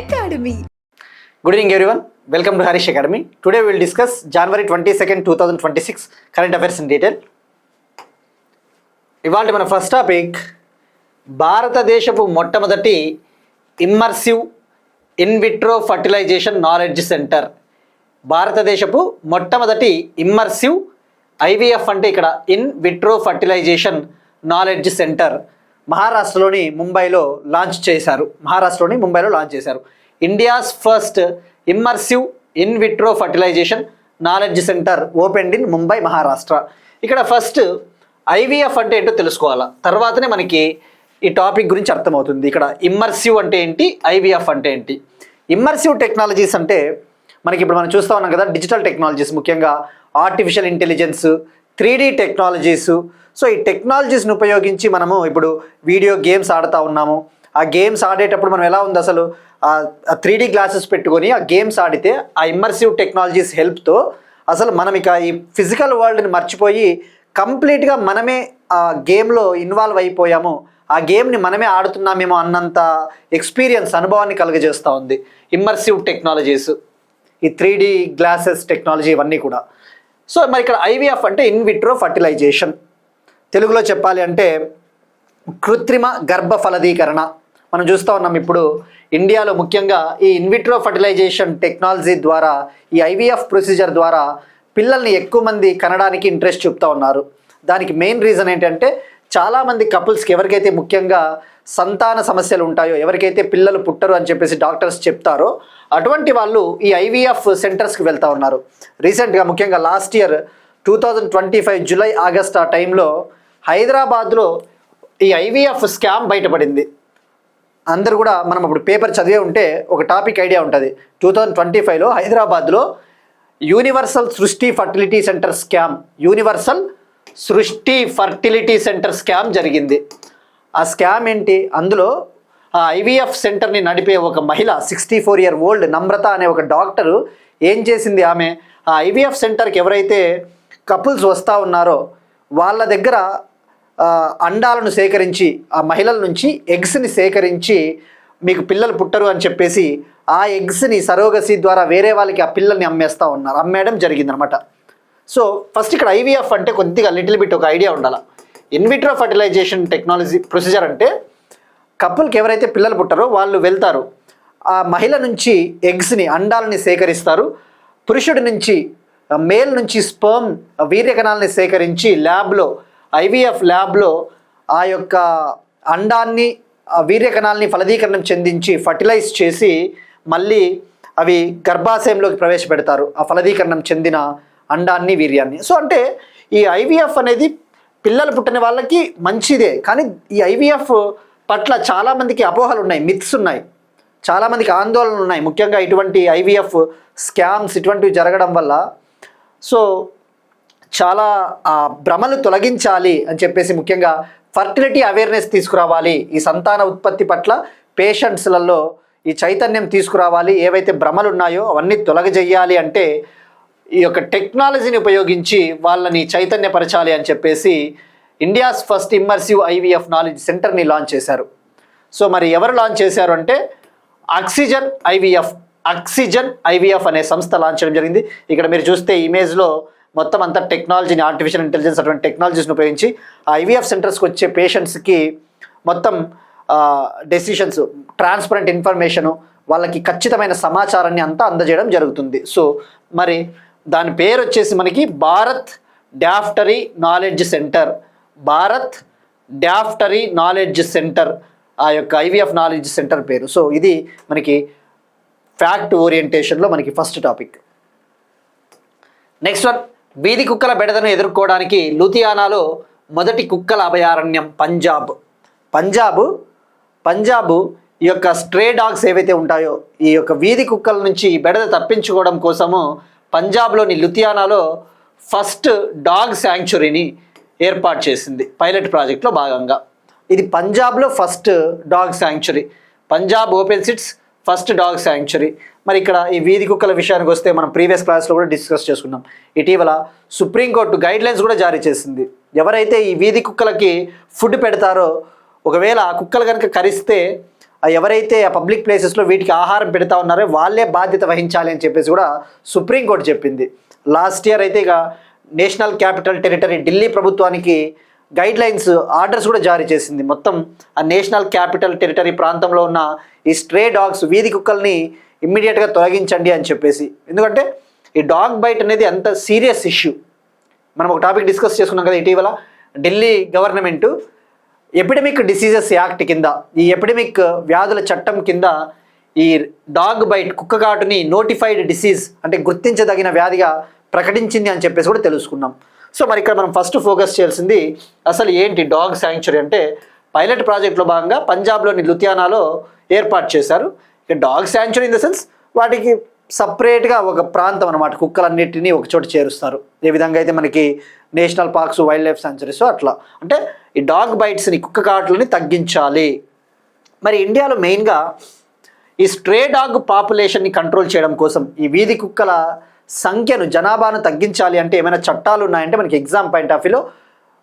Academy. Good evening everyone. Welcome to Harish Academy. Today we will discuss January 22nd, 2026 current affairs in detail. ఇవాళ మన first topic భారతదేశపు మొట్టమొదటి immersive in vitro fertilization knowledge centre. భారతదేశపు మొట్టమొదటి immersive IVF అంటే ఇక్కడ in vitro fertilization knowledge centre మహారాష్ట్రలోని ముంబైలో లాంచ్ చేశారు. India's first immersive in vitro fertilization knowledge centre opened in Mumbai, Maharashtra. ఇక్కడ ఫస్ట్ ఐవీఎఫ్ అంటే ఏంటో తెలుసుకోవాలా, తర్వాతనే మనకి ఈ టాపిక్ గురించి అర్థమవుతుంది. ఇక్కడ ఇమ్మర్సివ్ అంటే ఏంటి, ఐవీఎఫ్ అంటే ఏంటి. ఇమ్మర్సివ్ టెక్నాలజీస్ అంటే మనకి ఇప్పుడు మనం చూస్తూ ఉన్నాం కదా, డిజిటల్ టెక్నాలజీస్, ముఖ్యంగా artificial intelligence, 3D technologies. So ఈ టెక్నాలజీస్ని ఉపయోగించి మనము ఇప్పుడు వీడియో గేమ్స్ ఆడుతూ ఉన్నాము. ఆ గేమ్స్ ఆడేటప్పుడు మనం ఎలా ఉంది, అసలు 3D గ్లాసెస్ పెట్టుకొని ఆ గేమ్స్ ఆడితే ఆ ఇమ్మర్సివ్ టెక్నాలజీస్ హెల్ప్తో అసలు మనం ఇక ఈ ఫిజికల్ వరల్డ్ని మర్చిపోయి కంప్లీట్గా మనమే ఆ గేమ్లో ఇన్వాల్వ్ అయిపోయాము, ఆ గేమ్ని మనమే ఆడుతున్నామేమో అన్నంత ఎక్స్పీరియన్స్, అనుభవాన్ని కలుగజేస్తూ ఉంది ఇమ్మర్సివ్ టెక్నాలజీస్, ఈ 3D గ్లాసెస్ టెక్నాలజీ ఇవన్నీ కూడా. సో మరి ఇక్కడ ఐవీఎఫ్ అంటే ఇన్ విట్రో ఫర్టిలైజేషన్, తెలుగులో చెప్పాలి అంటే కృత్రిమ గర్భ ఫలదీకరణ. మనం చూస్తూ ఉన్నాం ఇప్పుడు ఇండియాలో ముఖ్యంగా ఈ ఇన్విట్రో ఫర్టిలైజేషన్ టెక్నాలజీ ద్వారా, ఈ ఐవీఎఫ్ ప్రొసీజర్ ద్వారా పిల్లల్ని ఎక్కువ మంది కనడానికి ఇంట్రెస్ట్ చూపుతూ ఉన్నారు. దానికి మెయిన్ రీజన్ ఏంటంటే చాలామంది కపుల్స్కి ఎవరికైతే ముఖ్యంగా సంతాన సమస్యలు ఉంటాయో, ఎవరికైతే పిల్లలు పుట్టరు అని చెప్పేసి డాక్టర్స్ చెప్తారో అటువంటి వాళ్ళు ఈ ఐవీఎఫ్ సెంటర్స్కి వెళ్తూ ఉన్నారు. రీసెంట్గా ముఖ్యంగా లాస్ట్ ఇయర్ 2025 జూలై ఆగస్ట్ ఆ టైంలో హైదరాబాద్లో ఈ ఐవీఎఫ్ స్కామ్ బయటపడింది. అందరు కూడా మనం అప్పుడు పేపర్ చదివే ఉంటే ఒక టాపిక్ ఐడియా ఉంటుంది. 2025లో హైదరాబాద్లో యూనివర్సల్ సృష్టి ఫర్టిలిటీ సెంటర్ స్కామ్, యూనివర్సల్ సృష్టి ఫర్టిలిటీ సెంటర్ స్కామ్ జరిగింది. ఆ స్కామ్ ఏంటి, అందులో ఆ ఐవీఎఫ్ సెంటర్ని నడిపే ఒక మహిళ, 64 year old నమ్రత అనే ఒక డాక్టరు ఏం చేసింది, ఆమె ఆ ఐవీఎఫ్ సెంటర్కి ఎవరైతే కపుల్స్ వస్తూ ఉన్నారో వాళ్ళ దగ్గర అండాలను సేకరించి, ఆ మహిళల నుంచి ఎగ్స్ని సేకరించి మీకు పిల్లలు పుట్టరు అని చెప్పేసి ఆ ఎగ్స్ని సరోగసీ ద్వారా వేరే వాళ్ళకి ఆ పిల్లల్ని అమ్మేయడం జరిగిందనమాట. సో ఫస్ట్ ఇక్కడ ఐవీఎఫ్ అంటే కొద్దిగా లిటిల్ బిట్ ఒక ఐడియా ఉండాలి. ఇన్విట్రో ఫర్టిలైజేషన్ టెక్నాలజీ ప్రొసీజర్ అంటే కపుల్కి ఎవరైతే పిల్లలు పుట్టారో వాళ్ళు వెళ్తారు, ఆ మహిళ నుంచి ఎగ్స్ని, అండాలని సేకరిస్తారు. పురుషుడి నుంచి, మేల్ నుంచి స్పర్మ్, వీర్యకణాలని సేకరించి ల్యాబ్లో, ఐవీఎఫ్ ల్యాబ్లో ఆ యొక్క అండాన్ని, ఆ వీర్యకణాలని ఫలదీకరణం చెందించి ఫర్టిలైజ్ చేసి మళ్ళీ అవి గర్భాశయంలోకి ప్రవేశపెడతారు, ఆ ఫలదీకరణం చెందిన అండాన్ని, వీర్యాన్ని. సో అంటే ఈ ఐవీఎఫ్ అనేది పిల్లలు పుట్టిన వాళ్ళకి మంచిదే, కానీ ఈ ఐవీఎఫ్ పట్ల చాలామందికి అపోహలు ఉన్నాయి, మిత్స్ ఉన్నాయి, చాలామందికి ఆందోళనలు ఉన్నాయి. ముఖ్యంగా ఇటువంటి ఐవీఎఫ్ స్కామ్స్ ఇటువంటివి జరగడం వల్ల సో చాలా భ్రమలు తొలగించాలి అని చెప్పేసి ముఖ్యంగా ఫర్టిలిటీ అవేర్నెస్ తీసుకురావాలి, ఈ సంతాన ఉత్పత్తి పట్ల పేషెంట్స్లలో ఈ చైతన్యం తీసుకురావాలి, ఏవైతే భ్రమలు ఉన్నాయో అవన్నీ తొలగజేయాలి అంటే ఈ యొక్క టెక్నాలజీని ఉపయోగించి వాళ్ళని చైతన్యపరచాలి అని చెప్పేసి India's first immersive IVF knowledge సెంటర్ని లాంచ్ చేశారు. సో మరి ఎవరు లాంచ్ చేశారు అంటే ఆక్సిజన్ ఐవీఎఫ్ అనే సంస్థ లాంచ్ చేయడం జరిగింది. ఇక్కడ మీరు చూస్తే ఇమేజ్లో మొత్తం అంతా టెక్నాలజీని, ఆర్టిఫిషియల్ ఇంటెలిజెన్స్ అటువంటి టెక్నాలజీస్ని ఉపయోగించి ఆ ఐవీఎఫ్ సెంటర్స్కి వచ్చే పేషెంట్స్కి మొత్తం డెసిషన్స్, ట్రాన్స్పరెంట్ ఇన్ఫర్మేషను, వాళ్ళకి ఖచ్చితమైన సమాచారాన్ని అంతా అందజేయడం జరుగుతుంది. సో మరి దాని పేరు వచ్చేసి మనకి Bharat Daftary knowledge centre, Bharat Daftary knowledge centre, ఆ యొక్క ఐవీఎఫ్ నాలెడ్జ్ సెంటర్ పేరు. సో ఇది మనకి ఫ్యాక్ట్ ఓరియంటేషన్లో మనకి ఫస్ట్ టాపిక్. నెక్స్ట్ వన్, వీధి కుక్కల బెడదను ఎదుర్కోవడానికి లూధియానాలో మొదటి కుక్కల అభయారణ్యం. పంజాబ్ ఈ యొక్క స్ట్రే డాగ్స్ ఏవైతే ఉంటాయో, ఈ యొక్క వీధి కుక్కల నుంచి బెడద తప్పించుకోవడం కోసము పంజాబ్లోని లూధియానాలో ఫస్ట్ డాగ్ శాంక్చురీని ఏర్పాటు చేసింది పైలట్ ప్రాజెక్ట్లో భాగంగా. ఇది పంజాబ్లో first dog sanctuary, Punjab opens it's first dog sanctuary. మరి ఇక్కడ ఈ వీధి కుక్కల విషయానికి వస్తే మనం ప్రీవియస్ క్లాస్లో కూడా డిస్కస్ చేసుకున్నాం. ఇటీవల సుప్రీంకోర్టు గైడ్లైన్స్ కూడా జారీ చేసింది. ఎవరైతే ఈ వీధి కుక్కలకి ఫుడ్ పెడతారో, ఒకవేళ ఆ కుక్కలు కనుక కరిస్తే ఎవరైతే ఆ పబ్లిక్ ప్లేసెస్లో వీటికి ఆహారం పెడతా ఉన్నారో వాళ్ళే బాధ్యత వహించాలి అని చెప్పేసి కూడా సుప్రీంకోర్టు చెప్పింది. లాస్ట్ ఇయర్ అయితే ఇక నేషనల్ క్యాపిటల్ టెరిటరీ ఢిల్లీ ప్రభుత్వానికి గైడ్ లైన్స్ ఆర్డర్స్ కూడా జారీ చేసింది. మొత్తం ఆ నేషనల్ క్యాపిటల్ టెరిటరీ ప్రాంతంలో ఉన్న ఈ స్ట్రే డాగ్స్ వీధి కుక్కల్ని ఇమ్మీడియట్గా తొలగించండి అని చెప్పేసి. ఎందుకంటే ఈ డాగ్ బైట్ అనేది అంత సీరియస్ ఇష్యూ. మనం ఒక టాపిక్ డిస్కస్ చేసుకున్నాం కదా ఇటీవల, Delhi government epidemic diseases act కింద, ఈ ఎపిడమిక్ వ్యాధుల చట్టం కింద ఈ డాగ్ బైట్ కుక్క కాటుని నోటిఫైడ్ డిసీజ్ అంటే గుర్తించదగిన వ్యాధిగా ప్రకటించింది అని చెప్పేసి కూడా తెలుసుకున్నాం. సో మరి ఇక్కడ మనం ఫస్ట్ ఫోకస్ చేయాల్సింది అసలు ఏంటి డాగ్ శాంక్చురీ అంటే. పైలట్ ప్రాజెక్ట్లో భాగంగా పంజాబ్లోని లుధియానాలో ఏర్పాటు చేశారు. ఇక dog sanctuary in the sense వాటికి సపరేట్గా ఒక ప్రాంతం అనమాట, కుక్కలన్నిటినీ ఒక చోట చేరుస్తారు. ఏ విధంగా అయితే మనకి national parks, wild life sanctuaries అట్లా. అంటే ఈ డాగ్ బైట్స్ని, కుక్క కాటులని తగ్గించాలి. మరి ఇండియాలో మెయిన్గా ఈ స్ట్రే డాగ్ పాపులేషన్ని కంట్రోల్ చేయడం కోసం, ఈ వీధి కుక్కల సంఖ్యను, జనాభాను తగ్గించాలి అంటే ఏమైనా చట్టాలు ఉన్నాయంటే మనకి ఎగ్జామ్ పాయింట్ ఆఫ్ వ్యూలో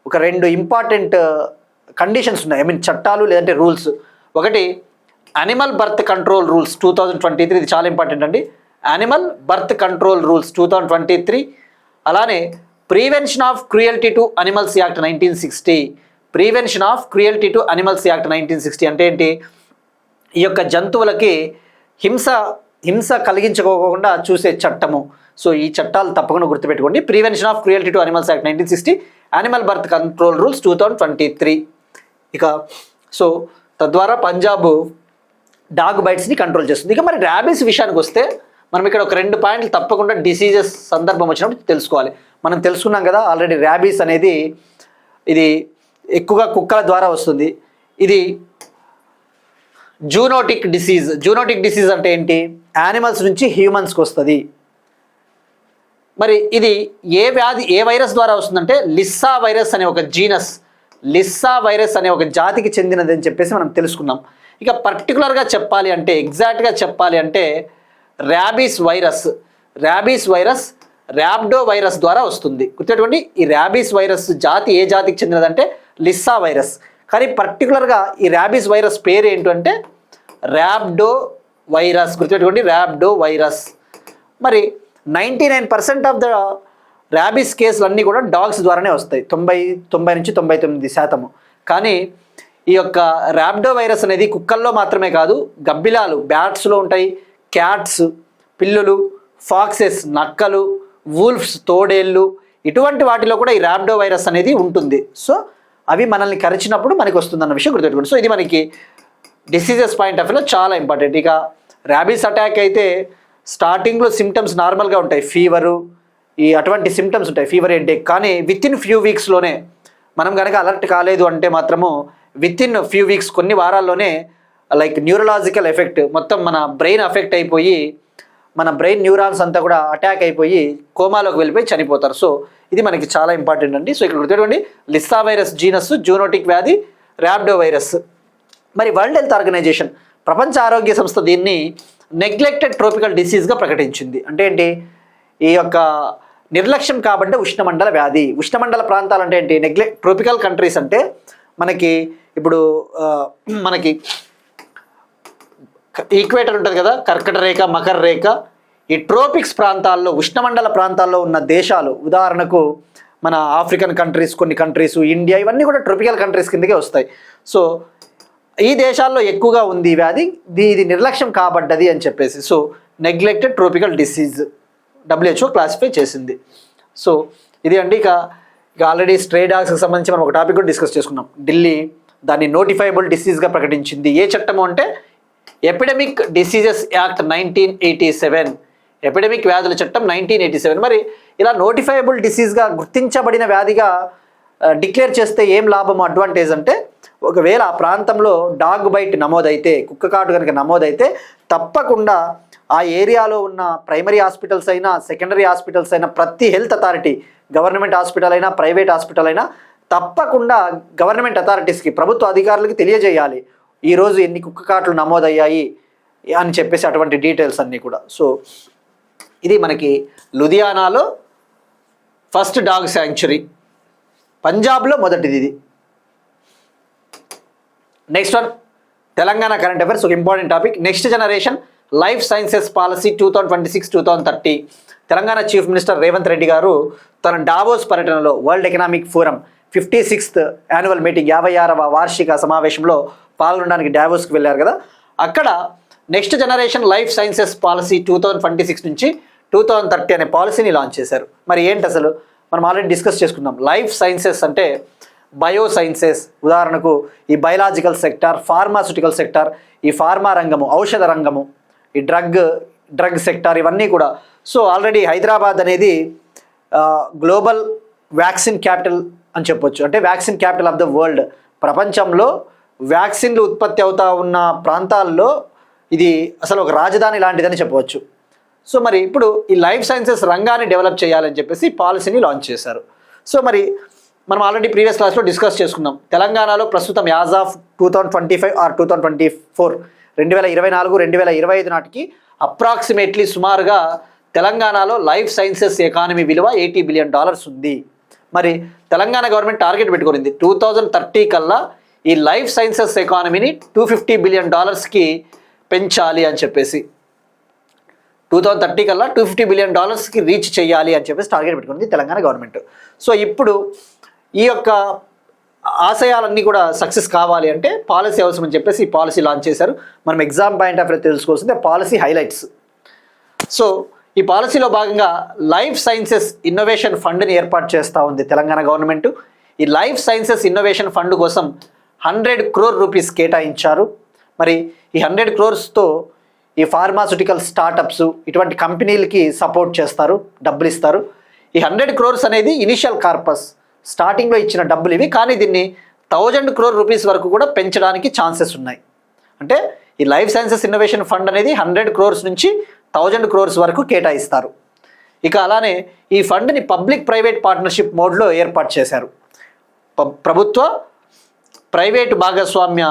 ఒక 2 ఇంపార్టెంట్ కండిషన్స్ ఉన్నాయి. ఐ మీన్ చట్టాలు లేదంటే రూల్స్. ఒకటి యానిమల్ బర్త్ కంట్రోల్ రూల్స్ 2023, ఇది చాలా ఇంపార్టెంట్ అండి. Animal birth control rules 2023. అలానే prevention of cruelty to animals act 1960. Prevention of cruelty to animals act 1960 అంటే ఏంటి? ఈ యొక్క జంతువులకి హింస కలిగించుకోకుండా చూసే చట్టము. సో ఈ చట్టాలు తప్పకుండా గుర్తుపెట్టుకోండి. Prevention of cruelty to animals act 1960, animal birth control rules 2023. ఇక సో తద్వారా పంజాబ్ డాగ్ బైట్స్ని కంట్రోల్ చేస్తుంది. ఇక మరి ర్యాబీస్ విషయానికి వస్తే మనం ఇక్కడ ఒక 2 పాయింట్లు తప్పకుండా డిసీజెస్ సందర్భం వచ్చినప్పుడు తెలుసుకోవాలి. మనం తెలుసుకున్నాం కదా ఆల్రెడీ, ర్యాబీస్ అనేది ఇది ఎక్కువగా కుక్కల ద్వారా వస్తుంది. ఇది జూనోటిక్ డిసీజ్. జూనోటిక్ డిసీజ్ అంటే ఏంటి? యానిమల్స్ నుంచి హ్యూమన్స్కి వస్తుంది. మరి ఇది ఏ వైరస్ ద్వారా వస్తుందంటే లిస్సా వైరస్ అనే ఒక జీనస్, లిస్సా వైరస్ అనే ఒక జాతికి చెందినది అని చెప్పేసి మనం తెలుసుకున్నాం. ఇక పర్టికులర్గా చెప్పాలి అంటే, ఎగ్జాక్ట్గా చెప్పాలి అంటే ర్యాబీస్ వైరస్ ర్యాబ్డో వైరస్ ద్వారా వస్తుంది. గుర్తుపెట్టుకోండి, ఈ ర్యాబీస్ వైరస్ జాతి ఏ జాతికి చెందినదంటే లిస్సా వైరస్. కానీ పర్టికులర్గా ఈ ర్యాబీస్ వైరస్ పేరు ఏంటంటే ర్యాబ్డో వైరస్. గుర్తుపెట్టుకోండి, ర్యాబ్డో వైరస్. మరి 99% ఆఫ్ ద ర్యాబీస్ కేసులు అన్నీ కూడా డాగ్స్ ద్వారానే వస్తాయి, 90 నుంచి 99%. కానీ ఈ యొక్క ర్యాబ్డో వైరస్ అనేది కుక్కల్లో మాత్రమే కాదు, గబ్బిలాలు, బ్యాట్స్లో ఉంటాయి, క్యాట్స్, పిల్లులు, ఫాక్సెస్, నక్కలు, వూల్ఫ్స్, తోడేళ్ళు, ఇటువంటి వాటిలో కూడా ఈ ర్యాబ్డో వైరస్ అనేది ఉంటుంది. సో అవి మనల్ని కరిచినప్పుడు మనకి వస్తుందన్న విషయం గుర్తుపెట్టుకోండి. సో ఇది మనకి డిసీజెస్ పాయింట్ ఆఫ్ వ్యూలో చాలా ఇంపార్టెంట్. ఇక ర్యాబీస్ అటాక్ అయితే స్టార్టింగ్లో సిమ్టమ్స్ నార్మల్గా ఉంటాయి, ఫీవరు, అటువంటి సిమ్టమ్స్ ఉంటాయి, ఫీవర్, హెడేక్. కానీ వితిన్ ఫ్యూ వీక్స్లోనే మనం కనుక అలర్ట్ కాలేదు అంటే మాత్రము వితిన్ ఫ్యూ వీక్స్, కొన్ని వారాల్లోనే లైక్ న్యూరలాజికల్ ఎఫెక్ట్, మొత్తం మన బ్రెయిన్ అఫెక్ట్ అయిపోయి మన బ్రెయిన్ న్యూరాన్స్ అంతా కూడా అటాక్ అయిపోయి కోమాలోకి వెళ్ళిపోయి చనిపోతారు. సో ఇది మనకి చాలా ఇంపార్టెంట్ అండి. సో ఇక్కడ గుర్తుపెట్టుకోండి, లిస్సా వైరస్ జీనస్, జూనోటిక్ వ్యాధి, ర్యాబ్డో వైరస్. మరి వరల్డ్ హెల్త్ ఆర్గనైజేషన్, ప్రపంచ ఆరోగ్య సంస్థ దీన్ని నెగ్లెక్టెడ్ ట్రోపికల్ డిసీజ్గా ప్రకటించింది. అంటే ఏంటి? ఈ యొక్క నిర్లక్ష్యం కాబట్టి ఉష్ణమండల వ్యాధి. ఉష్ణమండల ప్రాంతాలు అంటే ఏంటి? ట్రోపికల్ కంట్రీస్ అంటే మనకి ఇప్పుడు మనకి ఈక్వేటర్ ఉంటుంది కదా, కర్కట రేఖ, మకర రేఖ. ఈ ట్రోపిక్స్ ప్రాంతాల్లో, ఉష్ణమండల ప్రాంతాల్లో ఉన్న దేశాలు, ఉదాహరణకు మన ఆఫ్రికన్ కంట్రీస్, కొన్ని కంట్రీస్, ఇండియా, ఇవన్నీ కూడా ట్రోపికల్ కంట్రీస్ కిందకే వస్తాయి. సో ఈ దేశాల్లో ఎక్కువగా ఉంది ఈ వ్యాధి, ఇది నిర్లక్ష్యం కాబడ్డది అని చెప్పేసి. So neglected tropical disease WHO classify చేసింది. సో ఇది అండి. ఇక ఆల్రెడీ స్ట్రే డాగ్స్కి సంబంధించి మనం ఒక టాపిక్ కూడా డిస్కస్ చేసుకున్నాం. ఢిల్లీ దాన్ని నోటిఫైబుల్ డిసీజ్గా ప్రకటించింది. ఏ చట్టము అంటే ఎపిడమిక్ డిసీజెస్ యాక్ట్ 1987, ఎపిడమిక్ వ్యాధుల చట్టం 1987. మరి ఇలా నోటిఫైబుల్ డిసీజ్గా గుర్తించబడిన వ్యాధిగా డిక్లేర్ చేస్తే ఏం లాభము, అడ్వాంటేజ్ అంటే, ఒకవేళ ఆ ప్రాంతంలో డాగ్ బైట్ నమోదైతే, కుక్క కాటు కనుక నమోదైతే తప్పకుండా ఆ ఏరియాలో ఉన్న ప్రైమరీ హాస్పిటల్స్ అయినా, సెకండరీ హాస్పిటల్స్ అయినా, ప్రతి హెల్త్ అథారిటీ, గవర్నమెంట్ హాస్పిటల్ అయినా, ప్రైవేట్ హాస్పిటల్ అయినా, తప్పకుండా గవర్నమెంట్ అథారిటీస్కి, ప్రభుత్వ అధికారులకి తెలియజేయాలి ఈరోజు ఎన్ని కుక్క కాట్లు నమోదయ్యాయి అని చెప్పేసి, అటువంటి డీటెయిల్స్ అన్నీ కూడా. సో ఇది మనకి లుధియానాలో ఫస్ట్ డాగ్ శాంక్చురీ, పంజాబ్లో మొదటిది ఇది. Next one Telangana current affairs ఒక important topic. Next generation life sciences policy 2026-2030. Telangana chief minister Revanth Reddy గారు తన డావోస్ పర్యటనలో world economic forum 56th annual meeting 56వ వార్షిక సమావేశంలో పాల్గొనడానికి డావోస్కి వెళ్ళారు కదా. అక్కడ next generation life sciences policy 2026 నుంచి 2030 అనే పాలసీని లాంచ్ చేశారు. మరి ఏంటి అసలు మనం ఆల్రెడీ డిస్కస్ చేసుకుందాం. లైఫ్ సైన్సెస్ అంటే బయో సైన్సెస్, ఉదాహరణకు ఈ బయలాజికల్ సెక్టార్, ఫార్మాస్యూటికల్ సెక్టార్, ఈ ఫార్మా రంగము, ఔషధ రంగము, ఈ డ్రగ్ సెక్టార్, ఇవన్నీ కూడా. సో ఆల్రెడీ హైదరాబాద్ అనేది గ్లోబల్ వ్యాక్సిన్ క్యాపిటల్ అని చెప్పొచ్చు. అంటే vaccine capital of the world. ప్రపంచంలో వ్యాక్సిన్లు ఉత్పత్తి అవుతా ఉన్న ప్రాంతాల్లో ఇది అసలు ఒక రాజధాని లాంటిదని చెప్పవచ్చు. సో మరి ఇప్పుడు ఈ లైఫ్ సైన్సెస్ రంగాన్ని డెవలప్ చేయాలని చెప్పేసి పాలసీని లాంచ్ చేశారు. సో మరి మనం ఆల్రెడీ ప్రీవియస్ క్లాస్లో డిస్కస్ చేసుకున్నాం. తెలంగాణలో ప్రస్తుతం యాజ్ ఆఫ్ 2025 ఆర్ 2024 2024-2025 నాటికి అప్రాక్సిమేట్లీ సుమారుగా తెలంగాణలో లైఫ్ సైన్సెస్ ఎకానమీ విలువ $80 బిలియన్ ఉంది. మరి తెలంగాణ గవర్నమెంట్ టార్గెట్ పెట్టుకునింది 2030 కల్లా ఈ లైఫ్ సైన్సెస్ ఎకానమీని $250 బిలియన్ పెంచాలి అని చెప్పేసి. 2030 కల్లా $250 బిలియన్ రీచ్ చేయాలి అని చెప్పేసి టార్గెట్ పెట్టుకుంది తెలంగాణ గవర్నమెంట్. సో ఇప్పుడు ఈ యొక్క ఆశయాలన్నీ కూడా సక్సెస్ కావాలి అంటే పాలసీ అవసరం అని చెప్పేసి ఈ పాలసీ లాంచ్ చేశారు. మనం ఎగ్జామ్ పాయింట్ ఆఫ్ వ్యూ తెలుసుకోవాల్సింది పాలసీ హైలైట్స్. సో ఈ పాలసీలో భాగంగా లైఫ్ సైన్సెస్ ఇన్నోవేషన్ ఫండ్ని ఏర్పాటు చేస్తూ ఉంది తెలంగాణ గవర్నమెంట్. ఈ లైఫ్ సైన్సెస్ ఇన్నోవేషన్ ఫండ్ కోసం 100 crore రూపీస్ కేటాయించారు. మరి ఈ 100 crores ఈ ఫార్మాస్యూటికల్ స్టార్టప్స్, ఇటువంటి కంపెనీలకి సపోర్ట్ చేస్తారు, డబ్బులు ఇస్తారు. ఈ 100 crores అనేది ఇనిషియల్ కార్పస్, స్టార్టింగ్లో ఇచ్చిన డబ్బులు ఇవి. కానీ దీన్ని 1000 crore రూపీస్ వరకు కూడా పెంచడానికి ఛాన్సెస్ ఉన్నాయి. అంటే ఈ లైఫ్ సైన్సెస్ ఇన్నోవేషన్ ఫండ్ అనేది 100 crores నుంచి 1000 crores వరకు కేటాయిస్తారు. ఇక అలానే ఈ ఫండ్ని పబ్లిక్ ప్రైవేట్ పార్ట్నర్షిప్ మోడ్లో ఏర్పాటు చేశారు. ప్రభుత్వ ప్రైవేటు భాగస్వామ్య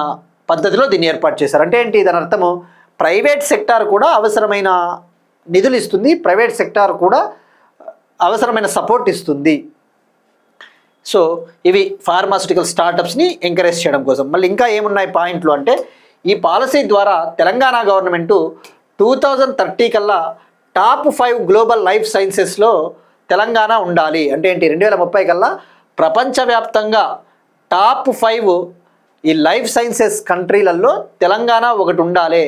పద్ధతిలో దీన్ని ఏర్పాటు చేశారు. అంటే ఏంటి దాని అర్థము? ప్రైవేట్ సెక్టార్ కూడా అవసరమైన నిధులు ఇస్తుంది, ప్రైవేట్ సెక్టార్ కూడా అవసరమైన సపోర్ట్ ఇస్తుంది. సో ఇవి ఫార్మాస్యూటికల్ స్టార్టప్స్ని ఎంకరేజ్ చేయడం కోసం. మళ్ళీ ఇంకా ఏమున్నాయి పాయింట్లు అంటే, ఈ పాలసీ ద్వారా తెలంగాణ గవర్నమెంటు 2030 కల్లా టాప్ 5 గ్లోబల్ లైఫ్ సైన్సెస్లో తెలంగాణ ఉండాలి. అంటే ఏంటి? 2030 కల్లా ప్రపంచవ్యాప్తంగా టాప్ 5 ఈ లైఫ్ సైన్సెస్ కంట్రీలలో తెలంగాణ ఒకటి ఉండాలి